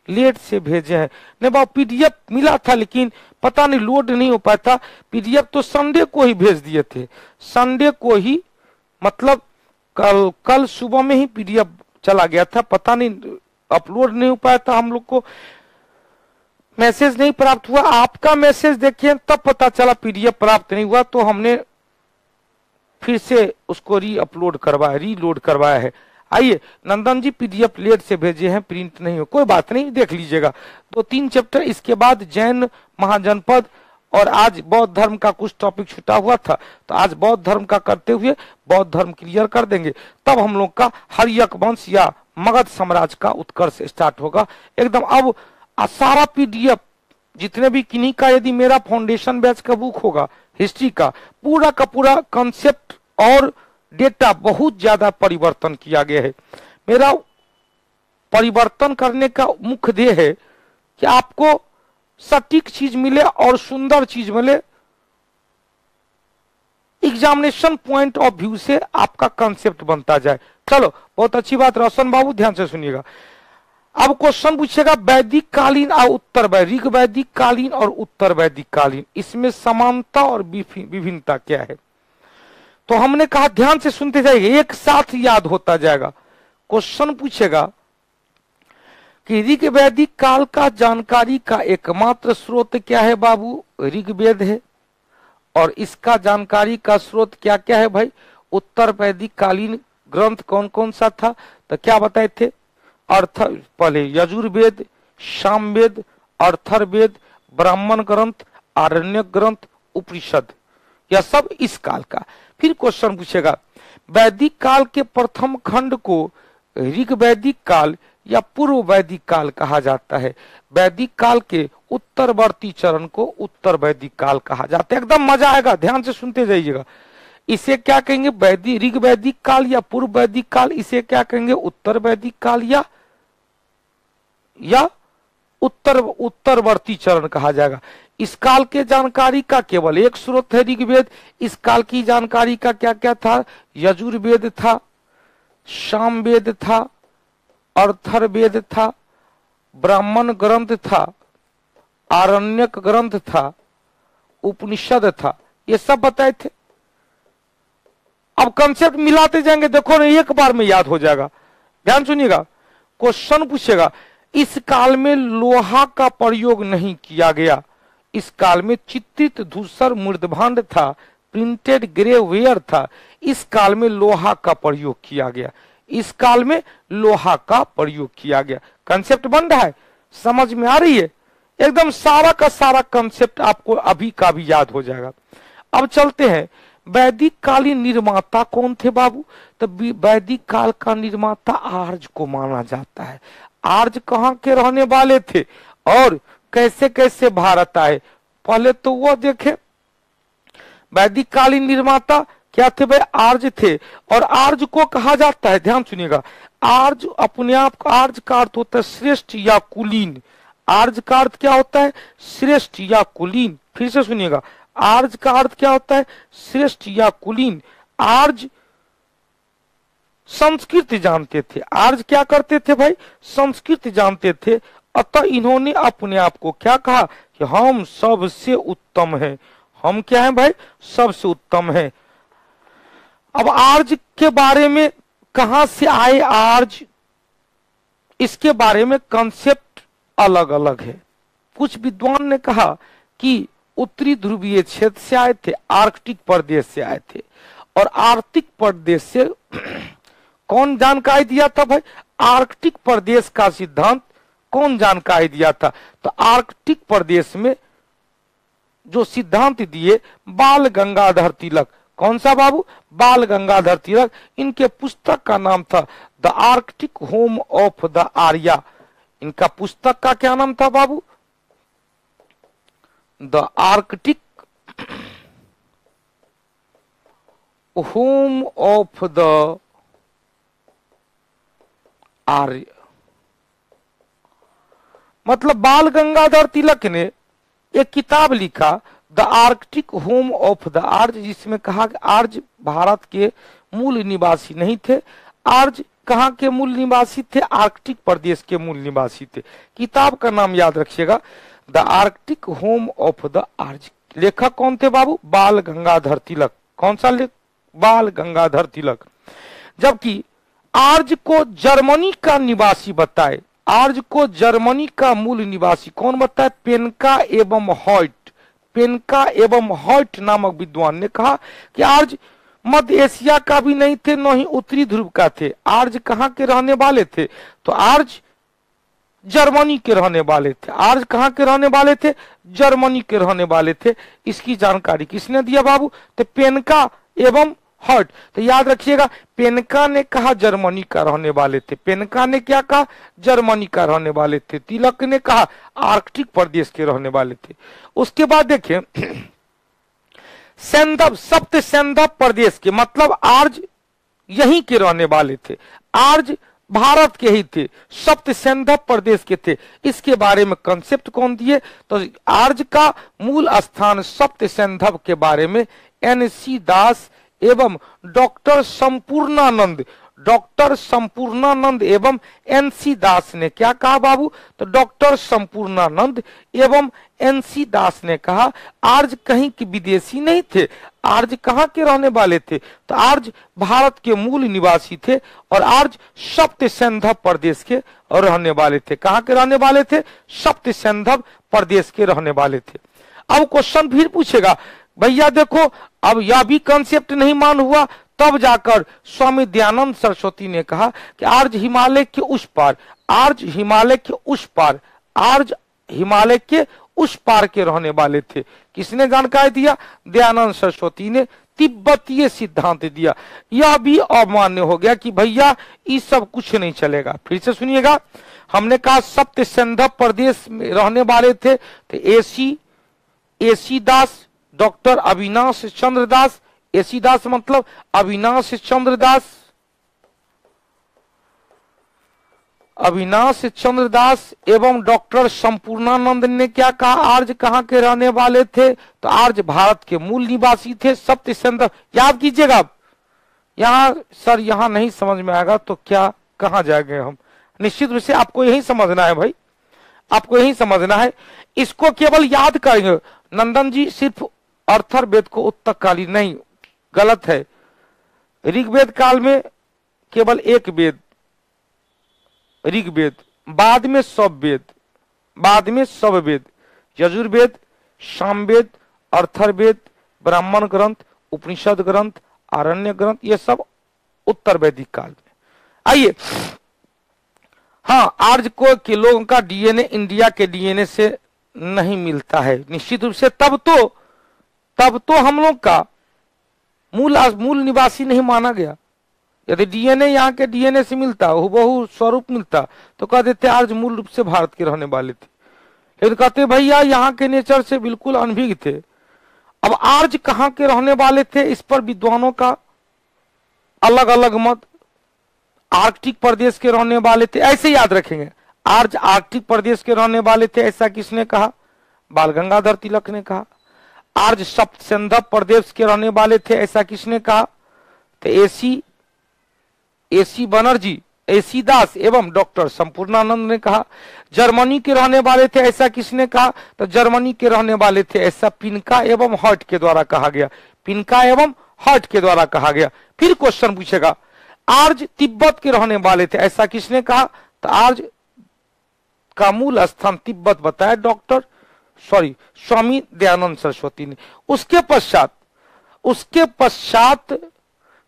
लेट से भेजे हैं। नहीं बाबू, PDF मिला था लेकिन पता नहीं लोड नहीं हो पाया था। PDF तो संडे को ही भेज दिए थे, संडे को ही, मतलब कल सुबह में ही PDF चला गया था, पता नहीं अपलोड नहीं हो पाया था, हम लोग को मैसेज नहीं प्राप्त हुआ। आपका मैसेज देखिए तब पता चला PDF प्राप्त नहीं हुआ, तो हमने फिर से उसको रीलोड करवाया है। आइए, नंदन जी PDF लेट से भेजे हैं, प्रिंट नहीं हो, कोई बात नहीं, देख लीजिएगा। 2-3 चैप्टर, इसके बाद जैन महाजनपद, और आज बौद्ध धर्म का कुछ टॉपिक छूटा हुआ था, तो आज बौद्ध धर्म का करते हुए बौद्ध धर्म क्लियर कर देंगे। तब हम लोग का हर्यक वंश या मगध साम्राज्य का उत्कर्ष स्टार्ट होगा एकदम। अब सारा PDF जितने भी किन्हीं का, यदि मेरा फाउंडेशन बैच का बुक होगा हिस्ट्री का पूरा कंसेप्ट और डेटा बहुत ज्यादा परिवर्तन किया गया है। मेरा परिवर्तन करने का मुख्य ध्येय है कि आपको सटीक चीज मिले और सुंदर चीज मिले। एग्जामिनेशन पॉइंट ऑफ व्यू से आपका कंसेप्ट बनता जाए। चलो बहुत अच्छी बात रोशन बाबू, ध्यान से सुनिएगा। अब क्वेश्चन पूछेगा वैदिक कालीन और उत्तर वैदिक, ऋग वैदिक कालीन और उत्तर वैदिक कालीन, इसमें समानता और विभिन्नता क्या है। तो हमने कहा ध्यान से सुनते जाइए, एक साथ याद होता जाएगा। क्वेश्चन पूछेगा कि ऋग वैदिक काल का जानकारी का एकमात्र स्रोत क्या है बाबू, ऋग्वेद है। और इसका जानकारी का स्रोत क्या क्या है भाई, उत्तर वैदिक कालीन ग्रंथ कौन कौन सा था, तो क्या बताए थे, पहले यजुर्वेद, सामवेद, अर्थर्वेद, ब्राह्मण ग्रंथ, आरण्यक ग्रंथ, उपनिषद, यह सब इस काल का। फिर क्वेश्चन पूछेगा वैदिक काल के प्रथम खंड को ऋग वैदिक काल या पूर्व वैदिक काल कहा जाता है। वैदिक काल के उत्तरवर्ती चरण को उत्तर वैदिक काल कहा जाता है। एकदम मजा आएगा, ध्यान से सुनते जाइएगा। इसे क्या कहेंगे, वैदिक ऋग वैदिक काल या पूर्व वैदिक काल, इसे क्या कहेंगे, उत्तर वैदिक काल या उत्तरवर्ती चरण कहा जाएगा। इस काल के जानकारी का केवल एक स्रोत है ऋग्वेद। इस काल की जानकारी का क्या क्या था, यजुर्वेद था, सामवेद था, अर्थर्वेद था, ब्राह्मण ग्रंथ था, आरण्यक ग्रंथ था, उपनिषद था, ये सब बताए थे। अब कंसेप्ट मिलाते जाएंगे, देखो ना एक बार में याद हो जाएगा। ध्यान सुनिएगा, क्वेश्चन पूछेगा इस काल में लोहा का प्रयोग नहीं किया गया। इस काल में चित्रित धूसर मृदभांड था, प्रिंटेड ग्रेवेयर था। इस काल में लोहा का प्रयोग किया गया। इस काल में लोहा का प्रयोग किया गया। कंसेप्ट बन रहा है, समझ में आ रही है, एकदम सारा का सारा कंसेप्ट आपको अभी का भी याद हो जाएगा। अब चलते हैं, वैदिक कालीन निर्माता कौन थे बाबू, तो वैदिक काल का निर्माता आर्य को माना जाता है। आर्य कहाँ के रहने वाले थे और कैसे कैसे भारत आए, पहले तो वो देखे। वैदिक कालीन निर्माता क्या थे भाई, आर्य थे। और आर्य को कहा जाता है, ध्यान सुनिएगा, आर्य अपने आप का, आर्य का अर्थ होता है श्रेष्ठ या कुलीन। आर्य का अर्थ क्या होता है, श्रेष्ठ या कुलीन। फिर से सुनिएगा, आर्य का अर्थ क्या होता है, श्रेष्ठ या कुलीन। आर्य संस्कृत जानते थे। आर्य क्या करते थे भाई, संस्कृत जानते थे। अतः इन्होंने अपने आप को क्या कहा कि हम सबसे उत्तम हैं। हम क्या हैं भाई, सबसे उत्तम हैं। अब आर्य के बारे में कहां से आए आर्य, इसके बारे में कंसेप्ट अलग अलग है। कुछ विद्वान ने कहा कि उत्तरी ध्रुवीय क्षेत्र से आए थे, आर्कटिक प्रदेश से आए थे। और आर्कटिक प्रदेश से कौन जानकारी दिया था भाई, आर्कटिक प्रदेश का सिद्धांत कौन जानकारी दिया था, तो आर्कटिक प्रदेश में जो सिद्धांत दिए बाल गंगाधर तिलक। कौन सा बाबू, बाल गंगाधर तिलक। इनके पुस्तक का नाम था the Arctic home of the Arya. इनका पुस्तक का क्या नाम था बाबू, the Arctic home of the Arya. मतलब बाल गंगाधर तिलक ने एक किताब लिखा the Arctic home of the Arya, जिसमें कहा कि आर्य भारत के मूल निवासी नहीं थे। आर्य कहाँ के मूल निवासी थे, आर्कटिक प्रदेश के मूल निवासी थे। किताब का नाम याद रखिएगा, the Arctic home of the Arya. लेखक कौन थे बाबू, बाल गंगाधर तिलक। कौन सा लेख, बाल गंगाधर तिलक। जबकि आर्य को जर्मनी का निवासी बताए, आर्य को जर्मनी का मूल निवासी कौन बताए, पेनका एवं हॉइट। पेनका एवं हॉइट नामक विद्वान ने कहा कि आर्य मध्य एशिया का भी नहीं थे, न ही उत्तरी ध्रुव का थे। आर्य कहाँ के रहने वाले थे, तो आर्य जर्मनी के रहने वाले थे। आर्य कहाँ के रहने वाले थे, जर्मनी के रहने वाले थे। इसकी जानकारी किसने दिया बाबू, तो पेनका एवं हॉइट। तो याद रखिएगा, पेनका ने कहा जर्मनी का रहने वाले थे। पेनका ने क्या कहा, जर्मनी का रहने वाले थे। तिलक ने कहा आर्कटिक प्रदेश के रहने वाले थे। उसके बाद देखें सैंधव, सप्त सैंधव प्रदेश के, मतलब आर्य यहीं के रहने वाले थे। आर्य भारत के ही थे, सप्त सैंधव प्रदेश के थे। इसके बारे में कंसेप्ट कौन दिए, तो आर्य का मूल स्थान सप्त सैंधव के बारे में NC दास एवं डॉक्टर संपूर्णानंद, डॉक्टर संपूर्णानंद एवं NC दास ने क्या कहा बाबू? तो डॉक्टर संपूर्णानंद एवं NC दास ने कहा आर्य कहीं के विदेशी नहीं थे, आर्य कहाँ के रहने वाले थे? तो आर्य भारत के मूल निवासी थे और आर्य सप्त सिंधव प्रदेश के रहने वाले थे। कहाँ के रहने वाले थे? सप्त सिंधव प्रदेश के रहने वाले थे। अब क्वेश्चन फिर पूछेगा, भैया देखो अब यह भी कंसेप्ट नहीं मान हुआ, तब जाकर स्वामी दयानंद सरस्वती ने कहा कि आर्य हिमालय के उस पार, आर्य हिमालय के उस पार, आर्य हिमालय के उस पार के रहने वाले थे। किसने जानकारी दिया? दयानंद सरस्वती ने तिब्बतीय सिद्धांत दिया। यह भी अमान्य हो गया कि भैया ये सब कुछ नहीं चलेगा। फिर से सुनिएगा, हमने कहा सप्त सिंधव प्रदेश में रहने वाले थे तो एसी दास, डॉक्टर अविनाश चंद्र दास, एसी दास मतलब अविनाश चंद्र दास, अविनाश चंद्र दास एवं डॉक्टर संपूर्णानंद ने क्या कहा? आर्य कहाँ के रहने वाले थे? तो आर्य भारत के मूल निवासी थे, सप्त सिंधव। याद कीजिएगा, यहाँ सर यहाँ नहीं समझ में आएगा तो क्या कहाँ जाएंगे हम? निश्चित रूप से आपको यही समझना है भाई, आपको यही समझना है, इसको केवल याद करेंगे। नंदन जी सिर्फ अर्थर्वेद को उत्तरकालीन नहीं, गलत है। ऋग्वेद काल में केवल एक वेद ऋग्वेद, बाद में सब वेद, बाद में सब वेद, यजुर्वेद, सामवेद, अर्थर्वेद, ब्राह्मण ग्रंथ, उपनिषद ग्रंथ, आरण्य ग्रंथ, ये सब उत्तर वैदिक काल में। आइए, हाँ, आर्य को के लोगों का डीएनए इंडिया के डीएनए से नहीं मिलता है निश्चित रूप से। तब तो हम लोग का मूल निवासी नहीं माना गया। यदि डीएनए यहाँ के डीएनए से मिलता, हुबहू स्वरूप मिलता, तो कह देते आर्य मूल रूप से भारत के रहने वाले थे। लेकिन कहते भैया यहाँ के नेचर से बिल्कुल अनभिज्ञ थे। अब आर्य कहाँ के रहने वाले थे, इस पर विद्वानों का अलग अलग मत। आर्कटिक प्रदेश के रहने वाले थे, ऐसे याद रखेंगे, आर्य आर्कटिक प्रदेश के रहने वाले थे, ऐसा किसने कहा? बाल गंगाधर तिलक ने कहा। आर्य सप्त सिंधव प्रदेश के रहने वाले थे, ऐसा किसने कहा? तो एसी बनर्जी, एसी दास एवं डॉक्टर संपूर्णानंद ने कहा। जर्मनी के रहने वाले थे, ऐसा किसने कहा? तो जर्मनी के रहने वाले थे, ऐसा पिनका एवं हर्ट के द्वारा कहा गया, पिनका एवं हर्ट के द्वारा कहा गया। फिर क्वेश्चन पूछेगा, आर्य तिब्बत के रहने वाले थे, ऐसा किसने कहा? तो आर्य का मूल स्थान तिब्बत बताया स्वामी दयानंद सरस्वती ने। उसके पश्चात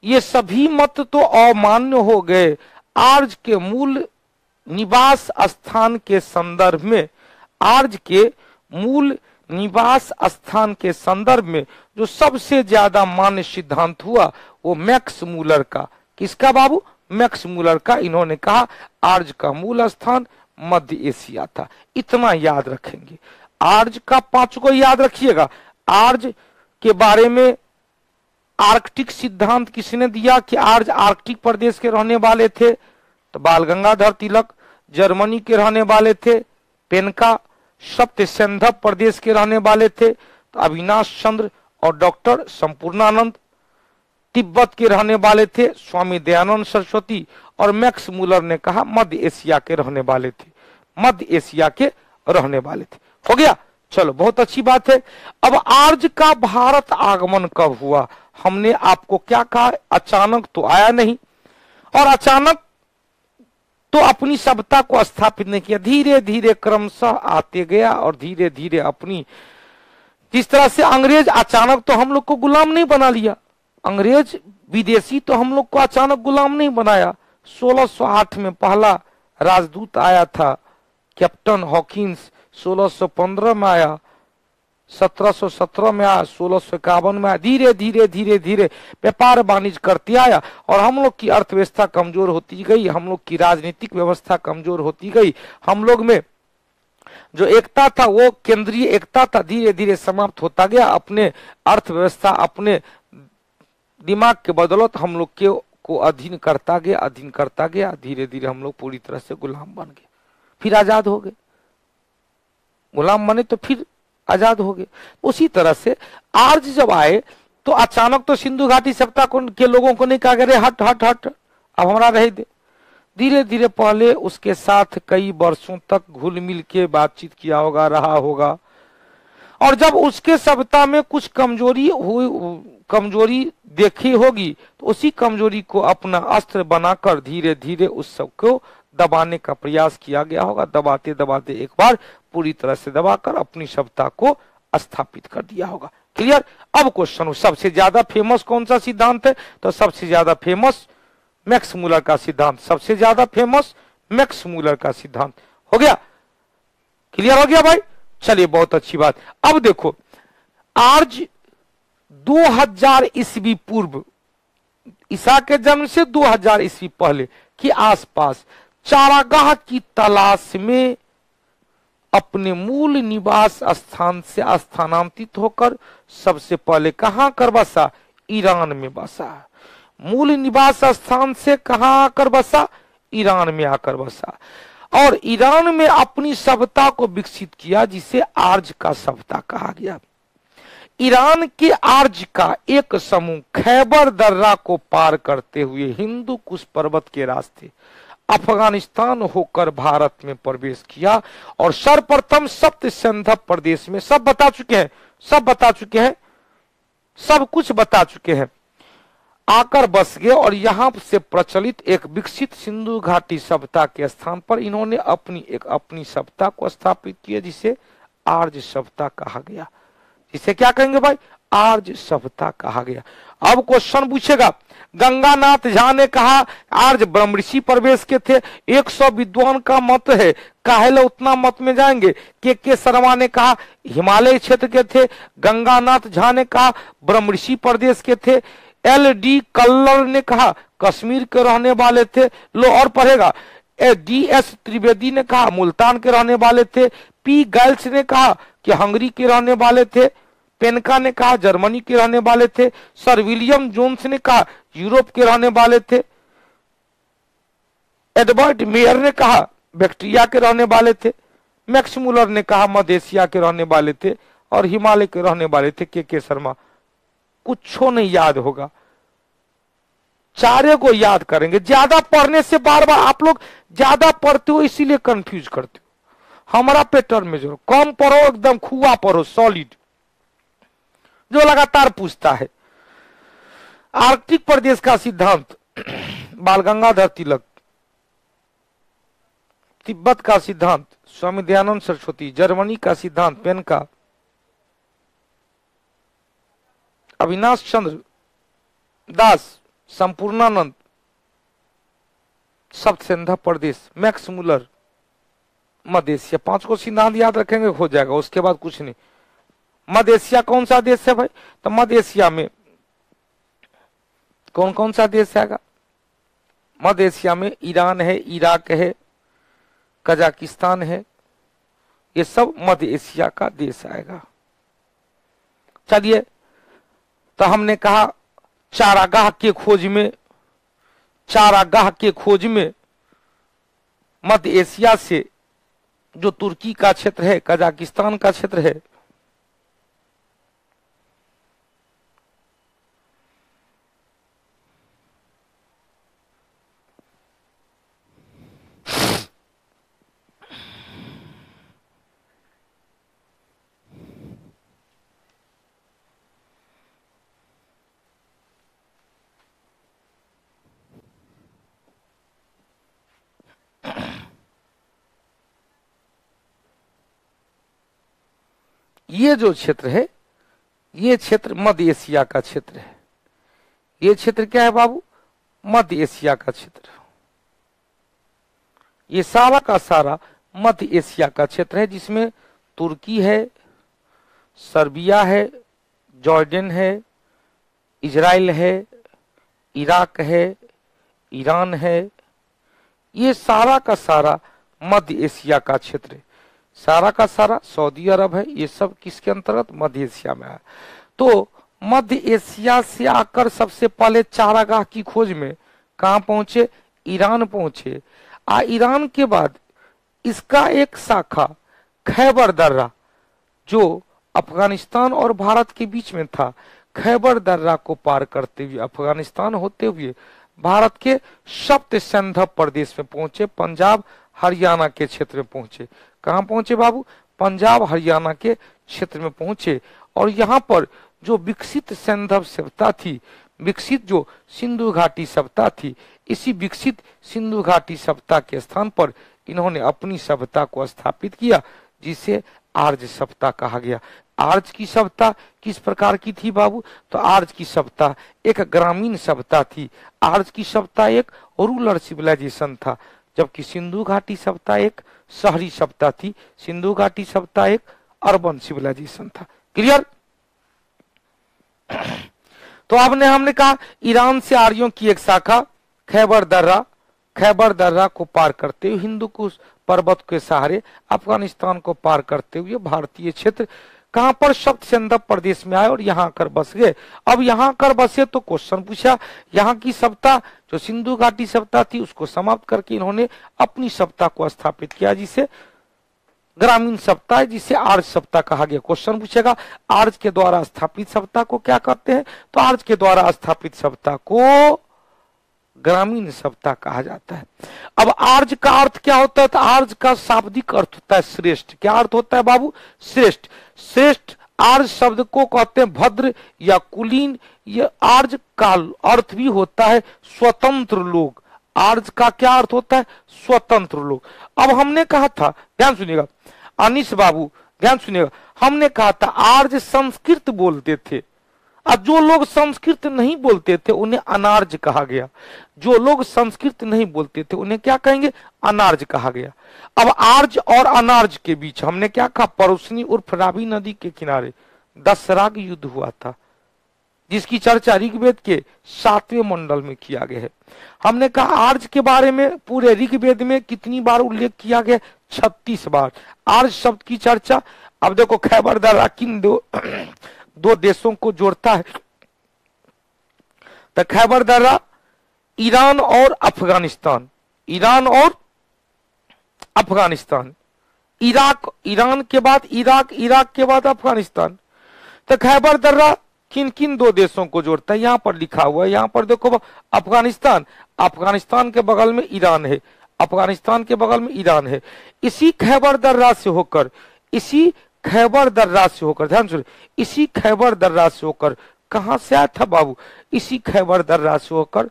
ये सभी मत तो अमान्य हो गए। आर्य के मूल निवास स्थान के संदर्भ में, आर्य के मूल निवास स्थान के संदर्भ में जो सबसे ज्यादा मान्य सिद्धांत हुआ वो मैक्स मूलर का। किसका बाबू? मैक्स मूलर का। इन्होंने कहा आर्य का मूल स्थान मध्य एशिया था। इतना याद रखेंगे। आर्य का 5 को याद रखिएगा। आर्य के बारे में आर्कटिक सिद्धांत किसने दिया कि आर्य आर्कटिक प्रदेश के रहने वाले थे? तो बाल गंगाधर तिलक। जर्मनी के रहने वाले थे पेनका। सप्त सिंधव प्रदेश के रहने वाले थे तो अविनाश चंद्र और डॉक्टर संपूर्णानंद। तिब्बत के रहने वाले थे स्वामी दयानंद सरस्वती। और मैक्स मूलर ने कहा मध्य एशिया के रहने वाले थे, मध्य एशिया के रहने वाले थे। हो गया, चलो बहुत अच्छी बात है। अब आर्य का भारत आगमन कब हुआ? हमने आपको क्या कहा? अचानक तो आया नहीं, और अचानक तो अपनी सभ्यता को स्थापित नहीं किया, धीरे धीरे क्रमशः आते गया और धीरे धीरे अपनी, जिस तरह से अंग्रेज अचानक तो हम लोग को गुलाम नहीं बना लिया, अंग्रेज विदेशी तो हम लोग को अचानक गुलाम नहीं बनाया। 1608 में पहला राजदूत आया था कैप्टन हॉकिंस, 1615 में आया, 1717 में आया, 1651 में आया। धीरे धीरे धीरे धीरे व्यापार वाणिज्य करते आया और हम लोग की अर्थव्यवस्था कमजोर होती गई, हम लोग की राजनीतिक व्यवस्था कमजोर होती गई। हम लोग में जो एकता था, वो केंद्रीय एकता था, धीरे धीरे समाप्त होता गया। अपने अर्थव्यवस्था, अपने दिमाग के बदौलत हम लोग को अधीन करता गया। धीरे धीरे हम लोग पूरी तरह से गुलाम बन गए, फिर आजाद हो गए। गुलाम बने तो फिर आजाद हो गए। उसी तरह से आर्य जब आए तो अचानक तो सिंधु घाटी सभ्यता के लोगों को नहीं कहा गया हट हट हट अब हमारा रह दे। धीरे धीरे पहले उसके साथ कई वर्षों तक घुल मिल के बातचीत किया होगा, रहा होगा, और जब उसके सभ्यता में कुछ कमजोरी देखी होगी तो उसी कमजोरी को अपना अस्त्र बनाकर धीरे धीरे उस सब को दबाने का प्रयास किया गया होगा। दबाते दबाते एक बार पूरी तरह से दबाकर अपनी सभ्यता को स्थापित कर दिया होगा। क्लियर? अब क्वेश्चन, सबसे ज्यादा फेमस कौन सा सिद्धांत है? तो सबसे ज्यादा फेमस मैक्स मूलर का सिद्धांत, सबसे ज्यादा फेमस मैक्स मूलर का सिद्धांत। हो गया? क्लियर हो गया भाई? चलिए, बहुत अच्छी बात। अब देखो, आज 2000 ईस्वी पूर्व, ईसा के जन्म से 2000 ईस्वी पहले के आसपास चारागाह की तलाश में अपने मूल निवास स्थान से स्थानांतरित होकर सबसे पहले कहां कर बसा? ईरान में बसा। मूल निवास स्थान से कहां आकर बसा? ईरान में आकर बसा, और ईरान में अपनी सभ्यता को विकसित किया, जिसे आर्य का सभ्यता कहा गया। ईरान के आर्य का एक समूह खैबर दर्रा को पार करते हुए हिंदू कुश पर्वत के रास्ते अफगानिस्तान होकर भारत में प्रवेश किया और सर्वप्रथम सप्त सिंधु प्रदेश में, सब बता चुके हैं, सब बता चुके हैं, सब कुछ बता चुके हैं, आकर बस गए। और यहां से प्रचलित एक विकसित सिंधु घाटी सभ्यता के स्थान पर इन्होंने अपनी सभ्यता को स्थापित किया, जिसे आर्य सभ्यता कहा गया। जिसे क्या कहेंगे भाई? आर्य सभ्यता कहा गया। अब क्वेश्चन पूछेगा, गंगानाथ झा ने कहा आर्य ब्रह्मऋषि प्रवेश के थे, 100 विद्वान का मत है, काहेला उतना मत में जाएंगे। के शर्मा ने कहा हिमालय क्षेत्र के थे, गंगानाथ झा ने कहा ब्रह्मऋषि प्रदेश के थे, LD कल्लर ने कहा कश्मीर के रहने वाले थे, लो और पढ़ेगा, DS त्रिवेदी ने कहा मुल्तान के रहने वाले थे, P गैल्स ने कहा कि हंगरी के रहने वाले थे, पेनका ने कहा जर्मनी के रहने वाले थे, सर विलियम जोन्स ने कहा यूरोप के रहने वाले थे, एडवर्ड मेयर ने कहा बैक्टीरिया के रहने वाले थे, मैक्स मूलर ने कहा मध्य एशिया के रहने वाले थे, और हिमालय के रहने वाले थे के शर्मा। कुछ नहीं याद होगा, चारे को याद करेंगे। ज्यादा पढ़ने से बार बार आप लोग ज्यादा पढ़ते हो इसीलिए कंफ्यूज करते हो। हमारा पैटर्न में जो कम पढ़ो, एकदम खुआ पढ़ो, सॉलिड, जो लगातार पूछता है। आर्कटिक प्रदेश का सिद्धांत बाल गंगाधर तिलक, तिब्बत का सिद्धांत स्वामी दयानंद सरस्वती, जर्मनी का सिद्धांत पेनका, अविनाश चंद्र दास, संपूर्णानंद, सप्त सिंधु प्रदेश, मैक्स मूलर, मध्य एशिया। 5 को सिद्धांत याद रखेंगे, हो जाएगा, उसके बाद कुछ नहीं। मध्य एशिया कौन सा देश है भाई? तो मध्य एशिया में कौन कौन सा देश आएगा? मध्य एशिया में ईरान है, इराक है, कजाकिस्तान है, ये सब मध्य एशिया का देश आएगा। चलिए, तो हमने कहा चारागाह के खोज में मध्य एशिया से जो तुर्की का क्षेत्र है, कजाकिस्तान का क्षेत्र है, ये जो क्षेत्र है, ये क्षेत्र मध्य एशिया का क्षेत्र है। ये क्षेत्र क्या है बाबू? मध्य एशिया का क्षेत्र। ये सारा का सारा मध्य एशिया का क्षेत्र है, जिसमें तुर्की है, सर्बिया है, जॉर्डन है, इजराइल है, इराक है, ईरान है। ये सारा का सारा मध्य एशिया का क्षेत्र है। सारा का सारा सऊदी अरब है, ये सब किसके अंतर्गत? मध्य एशिया में है। तो मध्य एशिया से आकर सबसे पहले चारागाह की खोज में कहां पहुंचे? ईरान पहुंचे। ईरान के बाद इसका एक शाखा खैबर दर्रा, जो अफगानिस्तान और भारत के बीच में था, खैबर दर्रा को पार करते हुए अफगानिस्तान होते हुए भारत के सप्त सिंध प्रदेश में पहुंचे, पंजाब हरियाणा के क्षेत्र में पहुंचे। कहां पहुंचे बाबू? पंजाब हरियाणा के क्षेत्र में पहुंचे। और यहाँ पर जो विकसित सिंध सभ्यता थी, विकसित जो सिंधु घाटी सभ्यता थी, इसी विकसित सिंधु घाटी सभ्यता के स्थान पर इन्होंने अपनी सभ्यता को स्थापित किया, जिसे आर्य सभ्यता कहा गया। आर्य की सभ्यता किस प्रकार की थी बाबू? तो आर्य की सभ्यता एक ग्रामीण सभ्यता थी। आर्य की सभ्यता एक रूरल सिविलाइजेशन था, जबकि सिंधु घाटी सभ्यता एक शहरी सभ्यता थी। सिंधु घाटी सभ्यता एक अर्बन सिविलाइजेशन था। क्लियर? तो हमने कहा ईरान से आर्यों की एक शाखा खैबर दर्रा को पार करते हुए हिंदू कुश पर्वत के सहारे अफगानिस्तान को पार करते हुए भारतीय क्षेत्र कहां पर सप्त सिंध प्रदेश में आए और यहाँ आकर बस गए। अब यहाँ आकर बसे तो क्वेश्चन पूछा, यहाँ की सभ्यता जो सिंधु घाटी सभ्यता थी उसको समाप्त करके इन्होंने अपनी सभ्यता को स्थापित किया, जिसे ग्रामीण सभ्यता है, जिसे आर्य सभ्यता कहा गया। क्वेश्चन पूछेगा आर्य के द्वारा स्थापित सभ्यता को क्या कहते हैं? तो आर्य के द्वारा स्थापित सभ्यता को ग्रामीण सभ्यता कहा जाता है। अब आर्य का अर्थ क्या होता है? तो आर्य का शाब्दिक अर्थ होता है श्रेष्ठ। क्या अर्थ होता है बाबू? श्रेष्ठ। श्रेष्ठ आर्य शब्द को कहते हैं भद्र या कुलीन। यह आर्य का अर्थ भी होता है स्वतंत्र लोग। आर्य का क्या अर्थ होता है? स्वतंत्र लोग। अब हमने कहा था, ध्यान सुनिएगा अनिश बाबू, ध्यान सुनिएगा, हमने कहा था आर्य संस्कृत बोलते थे और जो लोग संस्कृत नहीं बोलते थे उन्हें अनार्य कहा गया। जो लोग संस्कृत नहीं बोलते थे उन्हें क्या कहेंगे? अनार्य कहा गया। अब आर्य और अनार्य के बीच हमने क्या कहा? परोसनी उर्फ रावी नदी के किनारे दशराग युद्ध हुआ था, जिसकी चर्चा ऋग्वेद के 7वें मंडल में किया गया है। हमने कहा आर्य के बारे में पूरे ऋग्वेद में कितनी बार उल्लेख किया गया? 36 बार आर्य शब्द की चर्चा। अब देखो खैबर दर्रा किन दो देशों को जोड़ता है? तो खैबर दर्रा ईरान और अफगानिस्तान, ईरान और अफगानिस्तान, इराक, ईरान के बाद इराक, इराक के बाद अफगानिस्तान। तो खैबर दर्रा किन किन दो देशों को जोड़ता है? यहां पर लिखा हुआ है, यहां पर देखो अफगानिस्तान, अफगानिस्तान के बगल में ईरान है, अफगानिस्तान के बगल में ईरान है। इसी खैबर दर्रा से होकर, इसी खैबर दर्रा से होकर, ध्यान सुनिए, इसी खैबर दर्रा से होकर कहां से आया था बाबू? इसी खैबर दर्रा से होकर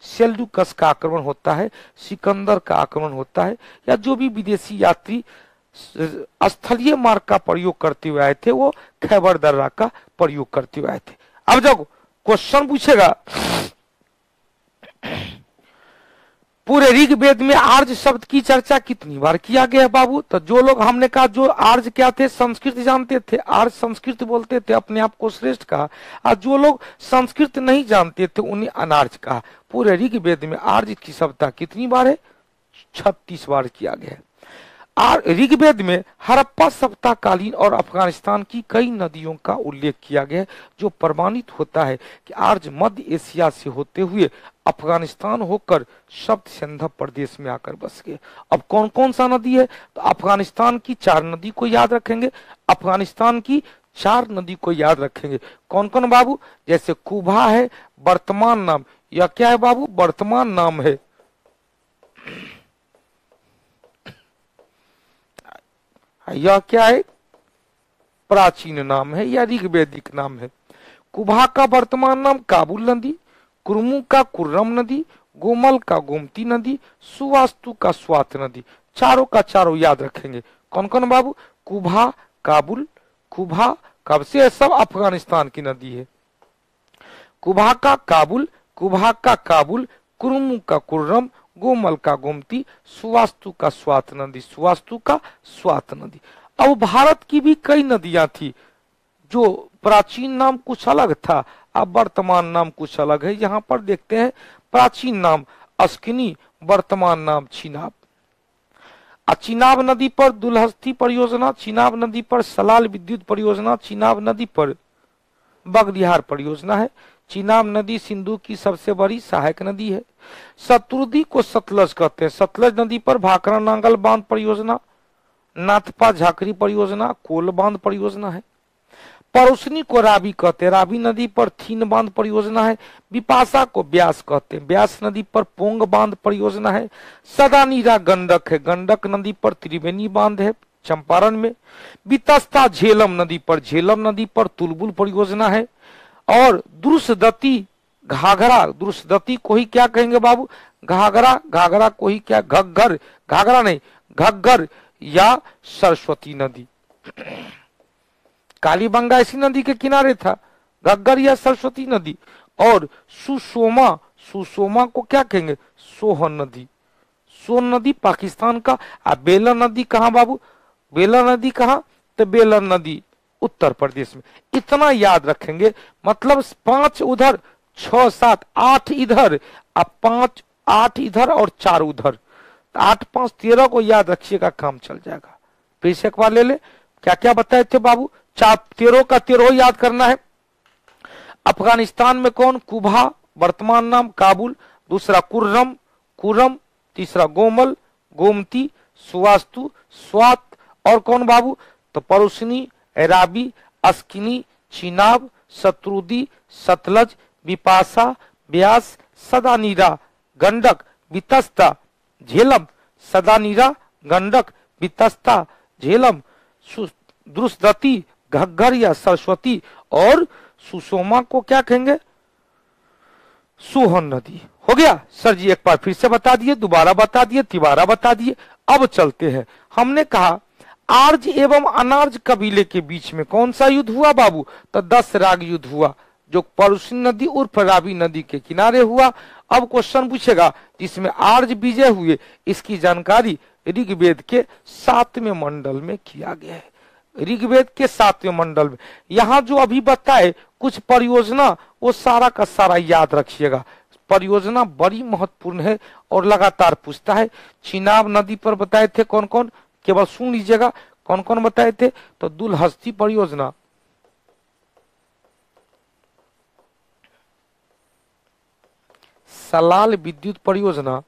सेल्यूकस का आक्रमण होता है, सिकंदर का आक्रमण होता है, या जो भी विदेशी यात्री स्थलीय मार्ग का प्रयोग करते हुए आए थे वो खैबर दर्रा का प्रयोग करते हुए आए थे। अब जब क्वेश्चन पूछेगा पूरे ऋग्वेद में आर्य शब्द की चर्चा कितनी बार किया गया है बाबू? तो जो लोग, हमने कहा जो आर्य क्या थे? संस्कृत जानते थे, आर्य संस्कृत बोलते थे, अपने आप को श्रेष्ठ कहा। और जो लोग संस्कृत नहीं जानते थे उन्हें अनार्य कहा। पूरे ऋग्वेद में आर्य की सभ्यता कितनी बार है? 36 बार किया गया है। ऋग्वेद में हड़प्पा सभ्यता कालीन और अफगानिस्तान की कई नदियों का उल्लेख किया गया है, जो प्रमाणित होता है कि आर्य मध्य एशिया से होते हुए अफगानिस्तान होकर सप्त सिंध प्रदेश में आकर बस गए। अब कौन कौन सा नदी है? तो अफगानिस्तान की 4 नदी को याद रखेंगे, अफगानिस्तान की 4 नदी को याद रखेंगे। कौन कौन बाबू? जैसे कुबा है, वर्तमान नाम, या क्या है बाबू? वर्तमान नाम है। यह क्या है? प्राचीन नाम है या ऋग्वैदिक नाम है। कुबा का वर्तमान नाम काबुल नदी, कुर्मू का कुर्रम नदी, गोमल का गोमती नदी, सुवास्तु का स्वात नदी। चारों का चारों याद रखेंगे। कौन कौन बाबू? कुबा, काबुल, कुबा कब से? सब अफगानिस्तान की नदी है। कुबा का काबुल, कुबा का काबुल, कुर्मू का कुर्रम, गोमल का गोमती, सुवास्तु का स्वात नदी, सुवास्तु का स्वात नदी। अब भारत की भी कई नदियां थी, जो प्राचीन नाम कुछ अलग था, अब वर्तमान नाम कुछ अलग है। यहाँ पर देखते हैं प्राचीन नाम अस्किनी, वर्तमान नाम चिनाब। चिनाब नदी पर दुलहस्ती परियोजना, चिनाब नदी पर सलाल विद्युत परियोजना, चिनाब नदी पर बगलिहार परियोजना है। चिनाब नदी सिंधु की सबसे बड़ी सहायक नदी है। शत्रुदी को सतलज कहते हैं। सतलज नदी पर भाखरा नांगल बांध परियोजना, नाथपा झाकरी परियोजना, कोल बांध परियोजना है। परोसनी को रावी कहते हैं, रावी नदी पर थीन बांध परियोजना है। बिपाशा को ब्यास कहते हैं, ब्यास नदी पर पोंग बांध परियोजना है। सदानीरा गंडक है, गंडक नदी पर त्रिवेणी बांध है चंपारण में। वितस्ता झेलम नदी पर, झेलम नदी पर तुलबुल परियोजना है। और द्रुसदती घाघरा, द्रुसदती को ही क्या कहेंगे बाबू, घाघरा, घाघरा को ही क्या, घग्गर, घाघरा नहीं घग्गर या सरस्वती नदी। कालीबंगा इसी नदी के किनारे था, घग्गर या सरस्वती नदी। और सुषोमा, सुषोमा को क्या कहेंगे, सोहन नदी, सोन नदी पाकिस्तान का। बेलन नदी कहाँ बाबू, बेलन नदी कहाँ, तो बेलन नदी उत्तर प्रदेश में। इतना याद रखेंगे, मतलब 5 उधर 6 7 8 इधर, अब 5 8 इधर और 4 उधर, 8 5 13 को याद रखिएगा, काम चल जाएगा। फिर से एक बार ले ले, क्या क्या बताए थे बाबू, 4 13 का 13 याद करना है। अफगानिस्तान में कौन, कुबा वर्तमान नाम काबुल, दूसरा कुर्रम, कुरम, तीसरा गोमल, गोमती, सुवास्तु, स्वात, और कौन बाबू, तो परोसनी, एराबी, अस्किनी, चिनाब, शत्रुदी, सतलज, बिपाशा, ब्यास, सदानीरा, गंडक, वितस्ता, झेलम, सदानीरा, गंडक, वितस्ता, झेलम, द्रुसदती, घग्गर या सरस्वती, और सुषोमा को क्या कहेंगे, सोहन नदी। हो गया सर जी, एक बार फिर से बता दिए, दोबारा बता दिए, तिबारा बता दिए। अब चलते हैं, हमने कहा आर्ज एवं अनार्ज कबीले के बीच में कौन सा युद्ध हुआ बाबू, तो 10 राग युद्ध हुआ, जो परुषणी नदी उर्फ रावी नदी के किनारे हुआ। अब क्वेश्चन पूछेगा जिसमें आर्ज विजय हुए, इसकी जानकारी ऋग्वेद के 7वें मंडल में किया गया है, ऋग्वेद के 7वें मंडल में। यहाँ जो अभी बताए कुछ परियोजना, वो सारा का सारा याद रखिएगा, परियोजना बड़ी महत्वपूर्ण है और लगातार पूछता है। चिनाब नदी पर बताए थे कौन कौन, केवल सुन लीजिएगा कौन कौन बताए थे, तो दुलहस्ती परियोजना, सलाल विद्युत परियोजना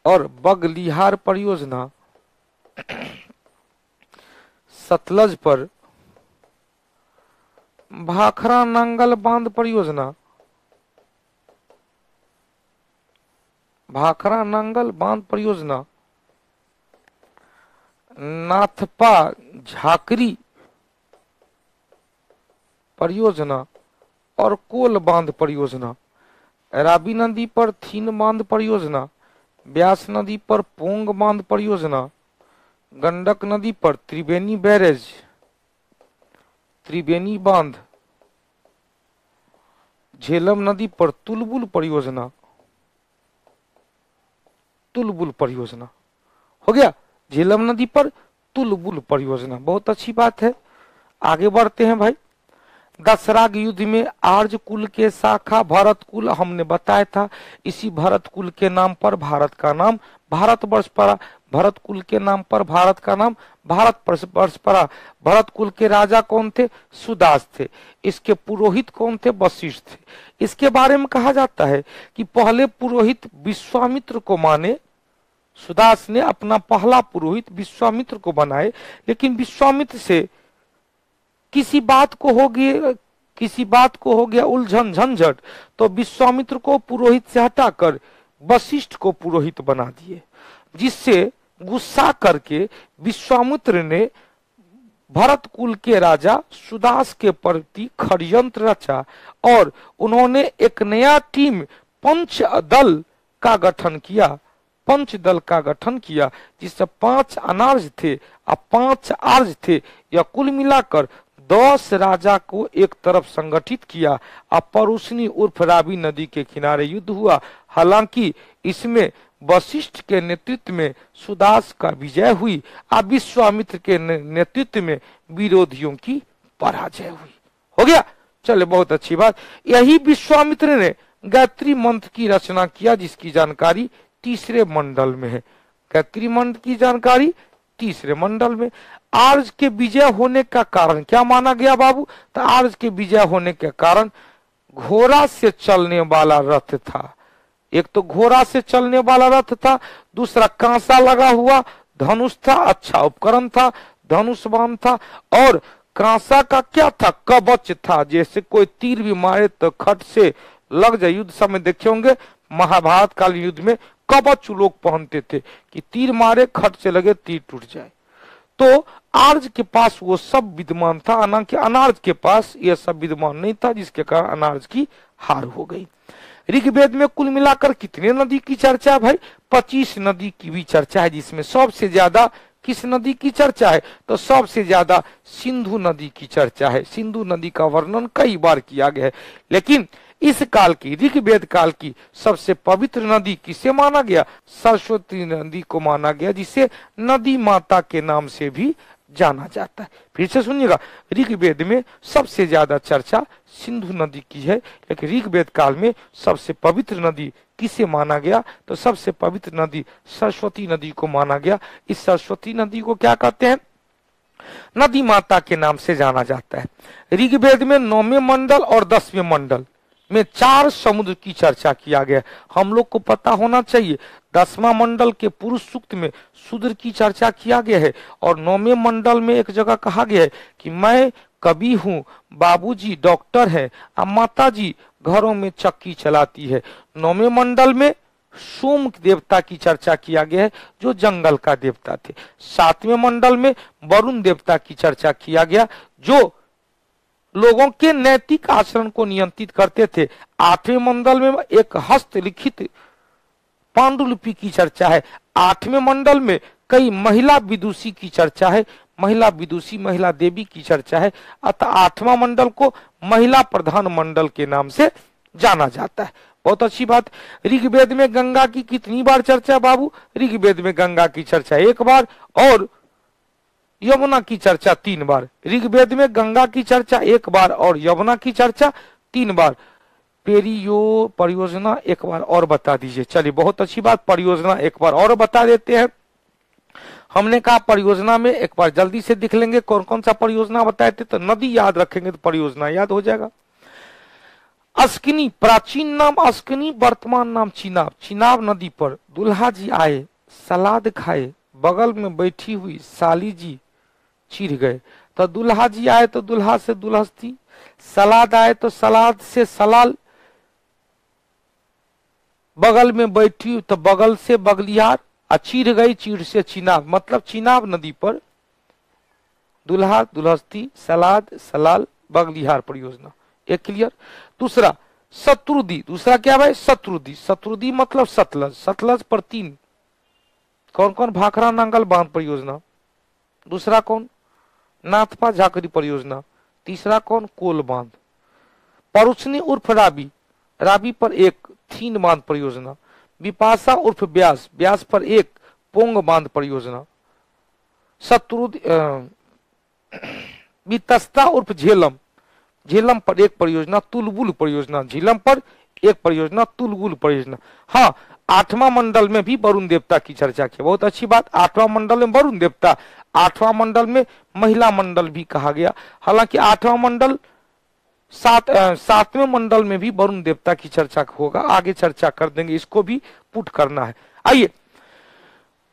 और बगलिहार परियोजना, सतलज पर भाखरा नांगल बांध परियोजना, भाखरा नांगल बांध परियोजना, नाथपा झाकरी परियोजना और कोल बांध परियोजना, रावी नदी पर थीन बांध परियोजना, ब्यास नदी पर पोंग बांध परियोजना, गंडक नदी पर त्रिवेणी बैरेज, त्रिवेणी बांध, झेलम नदी पर तुलबुल परियोजना, तुलबुल परियोजना। हो गया, झेलम नदी पर तुलबुल परियोजना, बहुत अच्छी बात है। आगे बढ़ते हैं भाई। 10 राग युद्ध में आर्ज कुल के शाखा भरत कुल हमने बताया था, इसी भरत कुल के नाम पर भारत का नाम भारतवर्ष पड़ा, भरत कुल के नाम पर भारत का नाम भारतवर्ष पड़ा। भरत कुल के राजा कौन थे, सुदास थे। इसके पुरोहित कौन थे, वशिष्ठ थे। इसके बारे में कहा जाता है कि पहले पुरोहित विश्वामित्र को माने, सुदास ने अपना पहला पुरोहित विश्वामित्र को बनाए, लेकिन विश्वामित्र से किसी बात को हो गया उलझन झंझट, तो विश्वामित्र को पुरोहित से हटाकर वशिष्ठ को पुरोहित बना दिए, जिससे गुस्सा करके विश्वामित्र ने भरत कुल के राजा सुदास के प्रति षड्यंत्र रचा और उन्होंने एक नया टीम पंचदल का गठन किया, पंचदल का गठन किया, जिससे 5 अनार्ज थे और 5 आर्ज थे। यह कुल मिलाकर 10 राजा को एक तरफ संगठित किया और परुषणी उर्फ रावी नदी के किनारे युद्ध हुआ। हालांकि इसमें वशिष्ठ के नेतृत्व में सुदास का विजय हुई और विश्वामित्र के नेतृत्व में विरोधियों की पराजय हुई। हो गया, चले बहुत अच्छी बात। यही विश्वामित्र ने गायत्री मंत्र की रचना किया, जिसकी जानकारी 3रे मंडल में है। गायत्री मंत्र की जानकारी 3रे मंडल में। आर्ज के विजय होने का कारण क्या माना गया बाबू, तो आर्ज के विजय होने के कारण घोड़ा से चलने वाला रथ था। एक तो घोड़ा से चलने वाला रथ था, दूसरा कांसा लगा हुआ धनुष था, अच्छा उपकरण था, धनुष बाण था, और कांसा का क्या था? कवच था। जैसे कोई तीर भी मारे तो खट से लग जाए। युद्ध समय देखे होंगे महाभारत कालीन युद्ध में कवच लोग पहनते थे कि तीर मारे खट से लगे तीर टूट जाए। तो आर्ज के पास वो सब विद्यमान था, हालांकि अनार्ज के पास ये सब विद्यमान नहीं था, जिसके कारण अनार्ज की हार हो गई। ऋग्वेद में कुल मिलाकर कितने नदी की चर्चा है भाई? 25 नदी की भी चर्चा है, जिसमें सबसे ज्यादा किस नदी की चर्चा है? तो सबसे ज्यादा सिंधु नदी की चर्चा है। सिंधु नदी का वर्णन कई बार किया गया है, लेकिन इस काल की ऋग्वेद काल की सबसे पवित्र नदी किसे माना गया? सरस्वती नदी को माना गया, जिसे नदी माता के नाम से भी जाना जाता है। फिर से सुनिएगा, ऋग्वेद में सबसे ज्यादा चर्चा सिंधु नदी की है, लेकिन ऋग्वेद काल में सबसे पवित्र नदी किसे माना गया? तो सबसे पवित्र नदी सरस्वती नदी को माना गया। इस सरस्वती नदी को क्या कहते हैं? नदी माता के नाम से जाना जाता है। ऋग्वेद में 9वें मंडल और 10वें मंडल में 4 समुद्र की चर्चा किया गया। हम लोग को पता होना चाहिए 10वां मंडल के पुरुष सूक्त में शूद्र की चर्चा किया गया है, और 9वें मंडल में एक जगह कहा गया है कि मैं कवि हूँ, बाबूजी डॉक्टर है, और माता जी घरों में चक्की चलाती है। 9वें मंडल में सोम देवता की चर्चा किया गया है, जो जंगल का देवता थे। 7वें मंडल में वरुण देवता की चर्चा किया गया, जो लोगों के नैतिक आचरण को नियंत्रित करते थे। 8वें मंडल में एक हस्तलिखित पांडुलिपि की चर्चा है। 8वें मंडल में कई महिला विदुषी की चर्चा है, महिला विदुषी महिला देवी की चर्चा है। अतः 8वां मंडल को महिला प्रधान मंडल के नाम से जाना जाता है। बहुत अच्छी बात। ऋग्वेद में गंगा की कितनी बार चर्चा बाबू? ऋग्वेद में गंगा की चर्चा 1 बार और यमुना की चर्चा 3 बार। ऋग्वेद में गंगा की चर्चा 1 बार और यमुना की चर्चा 3 बार। पेरियो परियोजना 1 बार और बता दीजिए। चलिए बहुत अच्छी बात, परियोजना 1 बार और बता देते हैं। हमने कहा परियोजना में एक बार जल्दी से दिख लेंगे कौन कौन सा परियोजना बताए थे, तो नदी याद रखेंगे तो परियोजना याद हो जाएगा। अस्किनी, प्राचीन नाम अस्किनी, वर्तमान नाम चिनाब। चिनाब नदी पर दुल्हा जी आए, सलाद खाए, बगल में बैठी हुई साली जी चिढ़ गए। तो दुल्हा जी आए तो दुल्हा से दुल्हस्ती, सलाद आए तो सलाद से सलाल, बगल में बैठी तो बगल से बगलियार, चिढ़ गई चिढ़ से चिनाब। मतलब चिनाब नदी पर दुल्हा दुल्हस्ती, सलाद सलाल, बगलिहार परियोजना। एक क्लियर। दूसरा शत्रुदी, दूसरा क्या भाई? शत्रुदी। शत्रुदी मतलब सतलज, सतलज पर 3 कौन कौन? भाखरा नांगल बांध परियोजना। दूसरा कौन? नाथपा झाकरी परियोजना। तीसरा कौन? कोल बांध। परुछनी उर्फ राबी, राबी पर 1 थीन बांध परियोजना। विपाशा उर्फ ब्यास, ब्यास पर 1 पोंग बांध परियोजना। शत्रुदी वितस्ता उर्फ झेलम, झेलम पर 1 परियोजना। तुलबुल परियोजना, झेलम पर 1 परियोजना, तुलबुल परियोजना। हाँ, 8वां मंडल में भी वरुण देवता की चर्चा की। बहुत अच्छी बात। 8वां मंडल में वरुण देवता, 8वां मंडल में महिला मंडल भी कहा गया। हालांकि 8वां मंडल 7वें मंडल में भी वरुण देवता की चर्चा होगा, आगे चर्चा कर देंगे, इसको भी पुट करना है। आइए,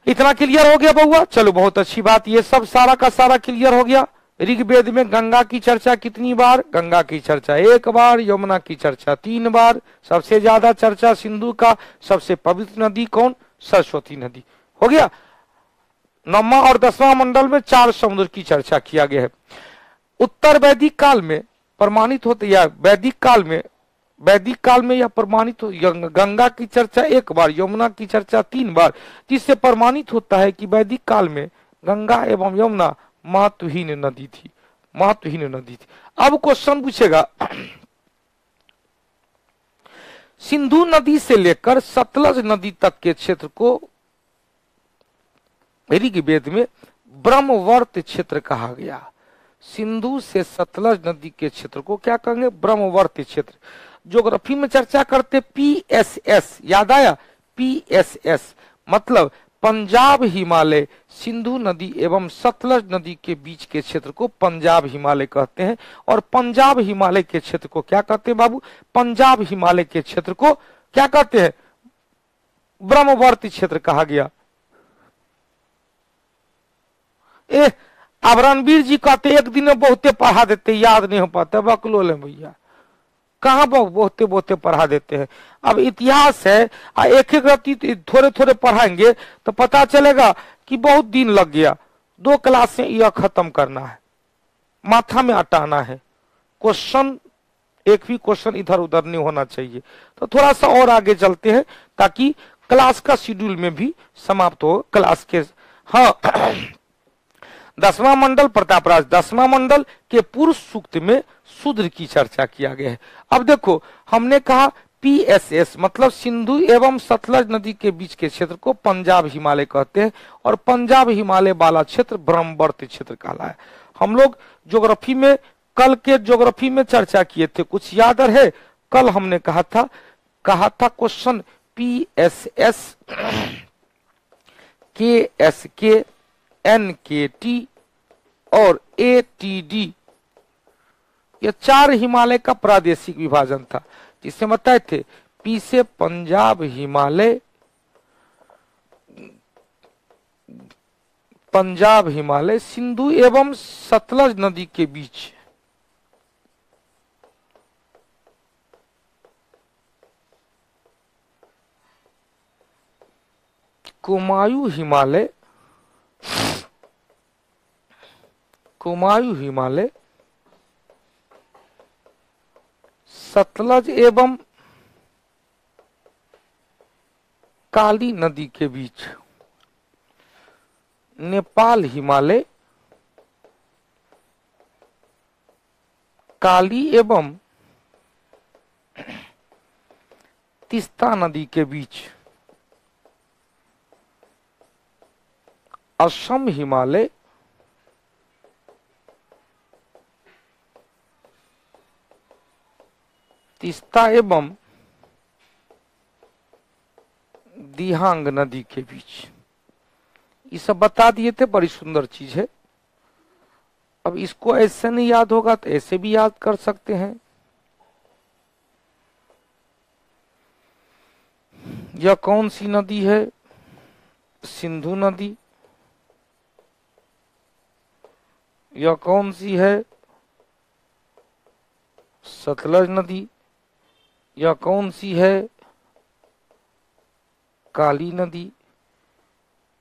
इतना क्लियर हो गया बउआ? चलो बहुत अच्छी बात, ये सब सारा का सारा क्लियर हो गया। ऋग्वेद में गंगा की चर्चा कितनी बार? गंगा की चर्चा 1 बार, यमुना की चर्चा 3 बार। सबसे ज्यादा चर्चा सिंधु का। सबसे पवित्र नदी कौन? सरस्वती नदी। हो गया। 9वां और 10वां मंडल में 4 समुद्र की चर्चा किया गया है। उत्तर वैदिक काल में प्रमाणित होते या वैदिक काल में यह प्रमाणित हो, गंगा की चर्चा 1 बार, यमुना की चर्चा 3 बार, जिससे प्रमाणित होता है कि वैदिक काल में गंगा एवं यमुना महत्वहीन नदी थी, महत्वहीन नदी थी। अब क्वेश्चन पूछेगा, सिंधु नदी से लेकर सतलज नदी तक के क्षेत्र को ऋग्वेद में ब्रह्मवर्त क्षेत्र कहा गया। सिंधु से सतलज नदी के क्षेत्र को क्या कहेंगे? ब्रह्मवर्त क्षेत्र। ज्योग्राफी में चर्चा करते PSS, याद आया? PSS मतलब पंजाब हिमालय, सिंधु नदी एवं सतलज नदी के बीच के क्षेत्र को पंजाब हिमालय कहते हैं। और पंजाब हिमालय के क्षेत्र को क्या कहते हैं बाबू? पंजाब हिमालय के क्षेत्र को क्या कहते हैं? ब्रह्मवर्ती क्षेत्र कहा गया। अब रणवीर जी कहते एक दिन में बहुते पढ़ा देते, याद नहीं हो पाता, बकलोल है भैया, कहाँ बहुते बहुते पढ़ा देते हैं। अब इतिहास है, एक एक रत्ती थोड़े थोड़े पढ़ाएंगे तो पता चलेगा कि बहुत दिन लग गया। 2 क्लास से यह खत्म करना है, माथा में अटाना है, क्वेश्चन एक भी क्वेश्चन इधर उधर नहीं होना चाहिए। तो थोड़ा सा और आगे चलते हैं ताकि क्लास का शेड्यूल में भी समाप्त हो क्लास के। हाँ 10वां मंडल प्रतापराज, 10वां मंडल के पूर्व सूक्त में शूद्र की चर्चा किया गया है। अब देखो हमने कहा PSS मतलब सिंधु एवं सतलज नदी के बीच के क्षेत्र को पंजाब हिमालय कहते हैं और पंजाब हिमालय वाला क्षेत्र ब्रह्मवर्त क्षेत्र कहला है। हम लोग ज्योग्राफी में कल के ज्योग्राफी में चर्चा किए थे, कुछ याद है? कल हमने कहा था क्वेश्चन PSS KSK NKT और ATD ये 4 हिमालय का प्रादेशिक विभाजन था, जिससे बताए थे P से पंजाब हिमालय, पंजाब हिमालय सिंधु एवं सतलज नदी के बीच कुमायूं हिमालय, कुमायूं हिमालय सतलज एवं काली नदी के बीच नेपाल हिमालय काली एवं तीस्ता नदी के बीच असम हिमालय तीस्ता एवं दिहांग नदी के बीच, ये सब बता दिए थे। बड़ी सुंदर चीज है। अब इसको ऐसे नहीं याद होगा तो ऐसे भी याद कर सकते हैं। यह कौन सी नदी है? सिंधु नदी। यह कौन सी है? सतलज नदी। यह कौन सी है? काली नदी।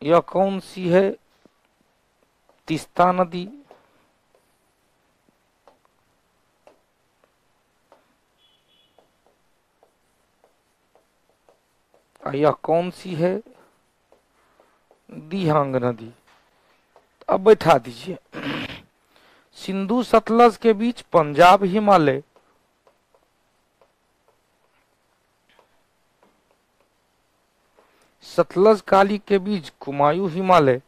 यह कौन सी है? तीस्ता नदी। यह कौन सी है? दिहांग नदी। अब बैठा दीजिए। सिंधु सतलज के बीच पंजाब हिमालय, सतलज काली के बीच कुमायूं हिमालय,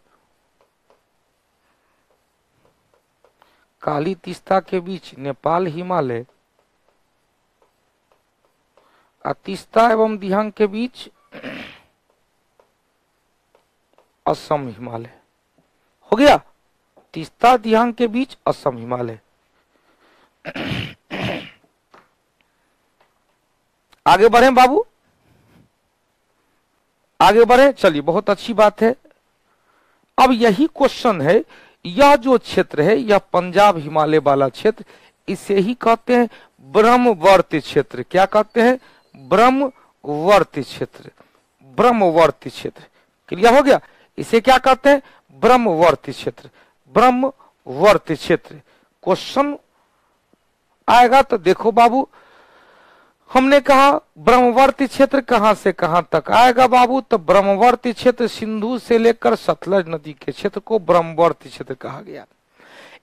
काली तीस्ता के बीच नेपाल हिमालय, तीस्ता एवं दिहांग के बीच असम हिमालय। हो गया? तीस्ता दिहांग के बीच असम हिमालय। आगे बढ़े बाबू, आगे बढ़े। चलिए बहुत अच्छी बात है। अब यही क्वेश्चन है, यह जो क्षेत्र है यह पंजाब हिमालय वाला क्षेत्र, इसे ही कहते हैं ब्रह्मवर्ती क्षेत्र। क्या कहते हैं? ब्रह्मवर्ती क्षेत्र। ब्रह्मवर्ती क्षेत्र क्लियर हो गया? इसे क्या कहते हैं? ब्रह्मवर्ती क्षेत्र। ब्रह्मवर्ती क्षेत्र क्वेश्चन आएगा तो देखो बाबू, हमने कहा ब्रह्मवर्ती क्षेत्र कहां से कहां तक आएगा बाबू? तो ब्रह्मवर्ती क्षेत्र सिंधु से लेकर सतलज नदी के क्षेत्र को ब्रह्मवर्ती क्षेत्र कहा गया।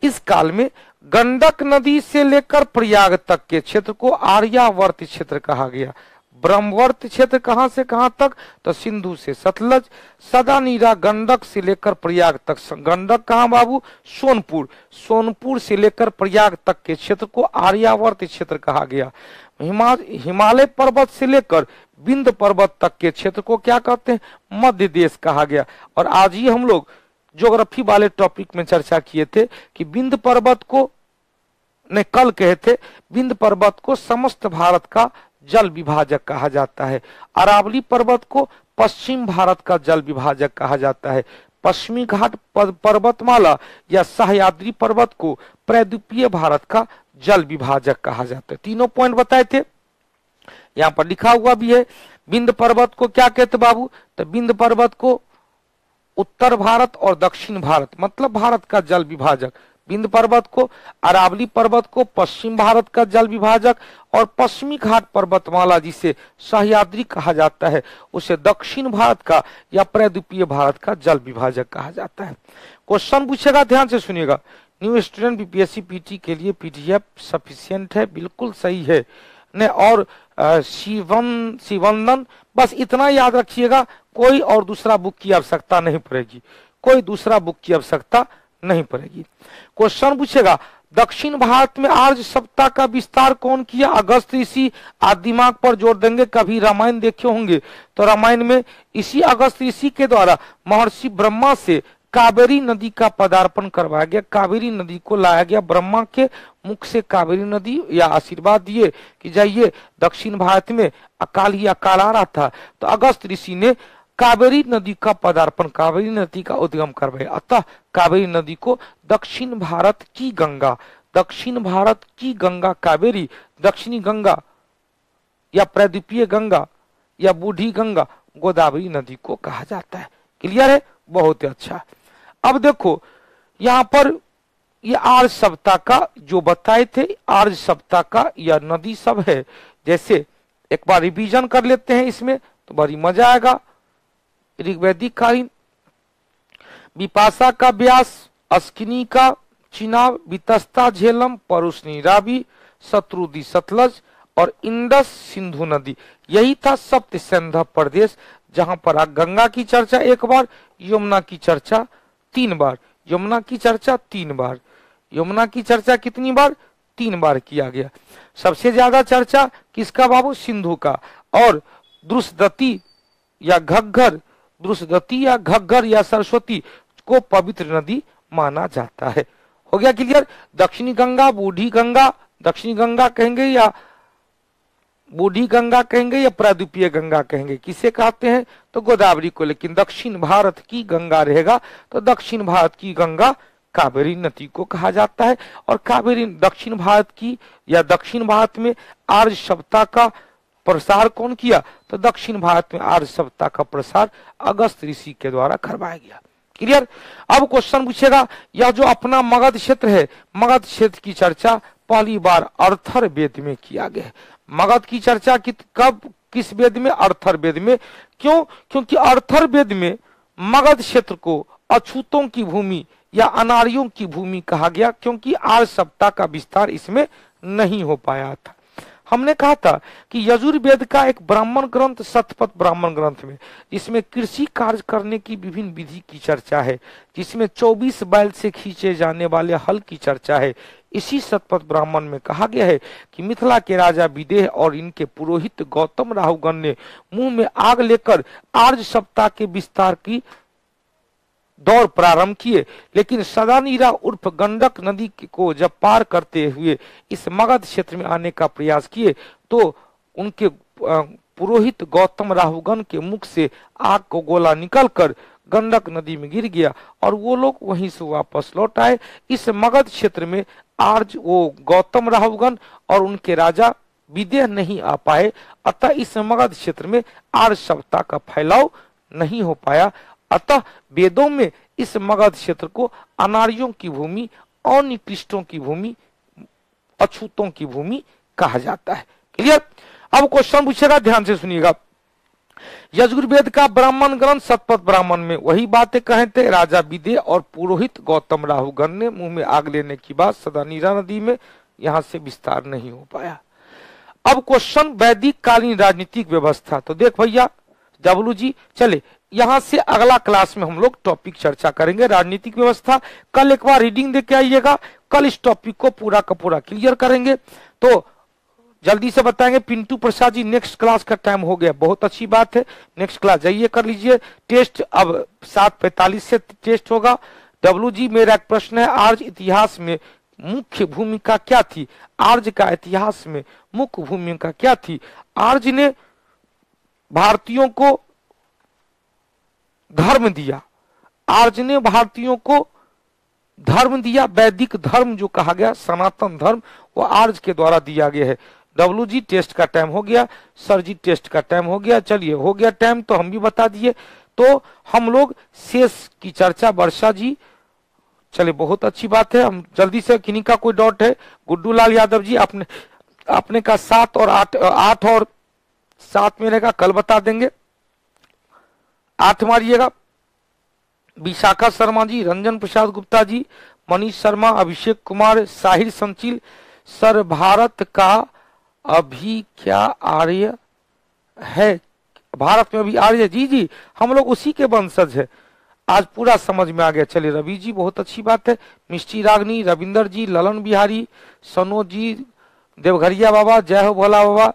इस काल में गंडक नदी से लेकर प्रयाग तक के क्षेत्र को आर्यावर्ती क्षेत्र कहा गया। ब्रह्मवर्ती क्षेत्र कहां से कहां तक? तो सिंधु से सतलज, सदा नीरा गंडक से लेकर प्रयाग तक। गंडक कहां बाबू? सोनपुर। सोनपुर से लेकर प्रयाग तक के क्षेत्र को आर्यावर्ती क्षेत्र कहा गया। हिमालय पर्वत से लेकर विंध्य पर्वत तक के क्षेत्र को क्या कहते हैं? मध्य देश कहा गया। और आज ही हम लोग ज्योग्राफी वाले टॉपिक में चर्चा किए थे कि विंध्य पर्वत को ने कल कहे थे विंध्य पर्वत को समस्त भारत का जल विभाजक कहा जाता है। अरावली पर्वत को पश्चिम भारत का जल विभाजक कहा जाता है। पश्चिमी घाट पर्वतमाला या सह्याद्री पर्वत को प्रायद्वीपीय भारत का जल विभाजक कहा जाता है। तीनों पॉइंट बताए थे, यहाँ पर लिखा हुआ भी है। विंध्य पर्वत को क्या कहते बाबू, तो विंध्य पर्वत को उत्तर भारत और दक्षिण भारत मतलब भारत का जल विभाजक, विंध्य पर्वत को, अरावली पर्वत को पश्चिम भारत का जल विभाजक, और पश्चिमी घाट पर्वतमाला जिसे सह्याद्री कहा जाता है उसे दक्षिण भारत का या प्रायद्वीपीय भारत का जल विभाजक कहा जाता है। क्वेश्चन पूछेगा, ध्यान से सुनिएगा। न्यू स्टूडेंट बीपीएससी पीटी के लिए पीडीएफ सफिशिएंट है, बिल्कुल सही है ने, और शिवनंदन, बस इतना याद रखिएगा, कोई और दूसरा बुक की आवश्यकता नहीं पड़ेगी, कोई दूसरा बुक की आवश्यकता नहीं पड़ेगी। क्वेश्चन पूछेगा, दक्षिण भारत में आर्य सभ्यता का विस्तार कौन किया? अगस्त ऋषि। आज दिमाग पर जोर देंगे, कभी रामायण देखे होंगे तो रामायण में इसी अगस्त ऋषि के द्वारा महर्षि ब्रह्मा से कावेरी नदी का पदार्पण करवाया गया। कावेरी नदी को लाया गया, ब्रह्मा के मुख से कावेरी नदी या आशीर्वाद दिए कि जाइए, दक्षिण भारत में अकाल ही अकाल आ रहा था, तो अगस्त ऋषि ने कावेरी नदी का पदार्पण, कावेरी नदी का उद्गम करवाया। अतः कावेरी नदी को दक्षिण भारत की गंगा, दक्षिण भारत की गंगा कावेरी, दक्षिणी गंगा या प्रायद्वीपीय गंगा या बूढ़ी गंगा गोदावरी नदी को कहा जाता है। क्लियर है, बहुत ही अच्छा। अब देखो यहाँ पर ये आर्य सभ्यता का जो बताए थे, आर्य सभ्यता का यह नदी सब है। जैसे एक बार रिवीजन कर लेते हैं इसमें तो बड़ी मजा आएगा। ऋग्वैदिक कालीन, विपाशा का व्यास, अस्किनी का चिनाब, वितस्ता झेलम, परुष्णी रावी, शत्रुदी सतलज और इंडस सिंधु नदी, यही था सप्त सिंधु प्रदेश, जहां पर गंगा की चर्चा एक बार, यमुना की चर्चा 3 बार, यमुना की चर्चा 3 बार, यमुना की चर्चा कितनी बार? 3 बार किया गया। सबसे ज्यादा चर्चा किसका बाबू? सिंधु का। और द्रुसदती या घग्गर, द्रुसदती या घग्गर या सरस्वती को पवित्र नदी माना जाता है। हो गया क्लियर? दक्षिणी गंगा, बूढ़ी गंगा, दक्षिणी गंगा कहेंगे या बूढ़ी गंगा कहेंगे या प्रायद्वीपीय गंगा कहेंगे, किसे कहते हैं? तो गोदावरी को। लेकिन दक्षिण भारत की गंगा रहेगा तो दक्षिण भारत की गंगा कावेरी नदी को कहा जाता है। और कावेरी दक्षिण भारत की या दक्षिण भारत में आर्य सभ्यता का प्रसार कौन किया? तो दक्षिण भारत में आर्य सभ्यता का प्रसार अगस्त ऋषि के द्वारा करवाया गया। क्लियर? अब क्वेश्चन पूछेगा, यह जो अपना मगध क्षेत्र है, मगध क्षेत्र की चर्चा पहली बार अर्थर वेद में किया गया। मगध की चर्चा कब, किस वेद में? अर्थर वेद में। क्यों? क्योंकि अर्थर वेद में मगध क्षेत्र को अछूतों की भूमि या अनार्यों की भूमि कहा गया, क्योंकि आर्य सभ्यता का विस्तार इसमें नहीं हो पाया था। हमने कहा था कि यजुर्वेद का एक ब्राह्मण ग्रंथ, शतपथ ब्राह्मण ग्रंथ में, इसमें कृषि कार्य करने की विभिन्न विधि की चर्चा है, जिसमें 24 बैल से खींचे जाने वाले हल की चर्चा है। इसी शतपथ ब्राह्मण में कहा गया है कि मिथिला के राजा विदेह और इनके पुरोहित गौतम राहुगण ने मुंह में आग लेकर आर्य सभ्यता के विस्तार की दौर प्रारंभ किए, लेकिन सदानीरा उर्फ गंडक नदी को जब पार करते हुए इस मगध क्षेत्र में आने का प्रयास किए तो उनके पुरोहित गौतम राहुगण के मुख से आग को गोला निकलकर गंडक नदी में गिर गया और वो लोग वहीं से वापस लौट आए। इस मगध क्षेत्र में आर्य वो गौतम राहुगण और उनके राजा विदेह नहीं आ पाए, अतः इस मगध क्षेत्र में आर्य सभ्यता का फैलाव नहीं हो पाया। अतः वेदों में इस मगध क्षेत्र को अनार्यों की भूमि, अनिकृष्टों की भूमि, अछूतों की भूमि कहा जाता है। क्लियर? अब क्वेश्चन पूछेगा, ध्यान से सुनिएगा। यजुर्वेद का ब्राह्मण ग्रंथ शतपथ ब्राह्मण में वही बातें कहे थे। राजा विदेह और पुरोहित गौतम राहुगण ने मुंह में आग लेने की बात सदानीरा नदी में, यहां से विस्तार नहीं हो पाया। अब क्वेश्चन वैदिक कालीन राजनीतिक व्यवस्था। तो देख भैया डब्लू जी, चले यहां से अगला क्लास में हम लोग टॉपिक चर्चा करेंगे राजनीतिक व्यवस्था। कल एक बार रीडिंग देके आइएगा, कल इस टॉपिक को पूरा का पूरा क्लियर करेंगे। तो जल्दी से बताएंगे पिंटू प्रसाद जी, नेक्स्ट क्लास का टाइम हो गया, बहुत अच्छी बात है, नेक्स्ट क्लास जाइए कर लीजिए। टेस्ट अब 7:45 से टेस्ट होगा। डब्लू जी, मेरा एक प्रश्न है, आर्य इतिहास में मुख्य भूमिका क्या थी? आर्य का इतिहास में मुख्य भूमिका क्या थी? आर्य ने भारतीयों को धर्म दिया, आर्य ने भारतीयों को धर्म दिया, वैदिक धर्म जो कहा गया, सनातन धर्म, वो आर्य के द्वारा दिया गया है। डब्लू जी टेस्ट का टाइम हो गया, सर जी टेस्ट का टाइम हो गया, चलिए हो गया टाइम तो हम भी बता दिए। तो हम लोग शेष की चर्चा, वर्षा जी, चलिए बहुत अच्छी बात है। हम जल्दी से, किन्हीं का कोई डाउट है? गुड्डू लाल यादव जी, आपने का 7 और 8, 8 और 7 में रहेगा, कल बता देंगे। 8 मारिएगा। विशाखा शर्मा जी, रंजन प्रसाद गुप्ता जी, मनीष शर्मा, अभिषेक कुमार, साहिर संचिल, सर भारत का अभी क्या आर्य है? भारत में अभी आर्य? जी जी, हम लोग उसी के वंशज है। आज पूरा समझ में आ गया। चलिए रवि जी, बहुत अच्छी बात है। मिष्टी रागनी, रविंदर जी, ललन बिहारी, सनोज जी, देवघरिया बाबा, जय हो भोला बाबा,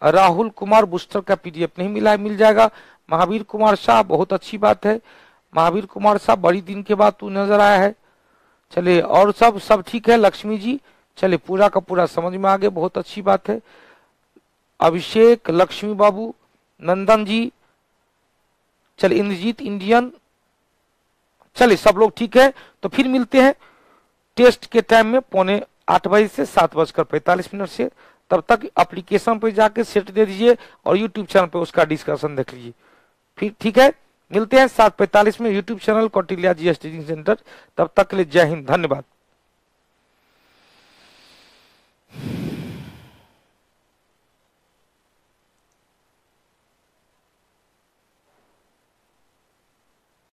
राहुल कुमार, बूस्टर का पीडीएफ नहीं मिला है, मिल जाएगा। महावीर कुमार शाह, बहुत अच्छी बात है। महावीर कुमार साहब, बड़ी दिन के बाद तू नजर आया है। चलिए और सब ठीक है। लक्ष्मी जी, चलिए पूरा का पूरा समझ में आ गया, बहुत अच्छी बात है। अभिषेक, लक्ष्मी बाबू, नंदन जी, चलिए इंद्रजीत इंडियन, चलिए सब लोग ठीक है। तो फिर मिलते हैं टेस्ट के टाइम में 7:45 बजे से 7:45 से। तब तक एप्लीकेशन पे जाके सेट दे दीजिए और यूट्यूब चैनल पे उसका डिस्कशन देख लीजिए। फिर ठीक है, मिलते हैं 7:45 में YouTube channel Kautilya GS teaching centre. तब तक के लिए जय हिंद, धन्यवाद।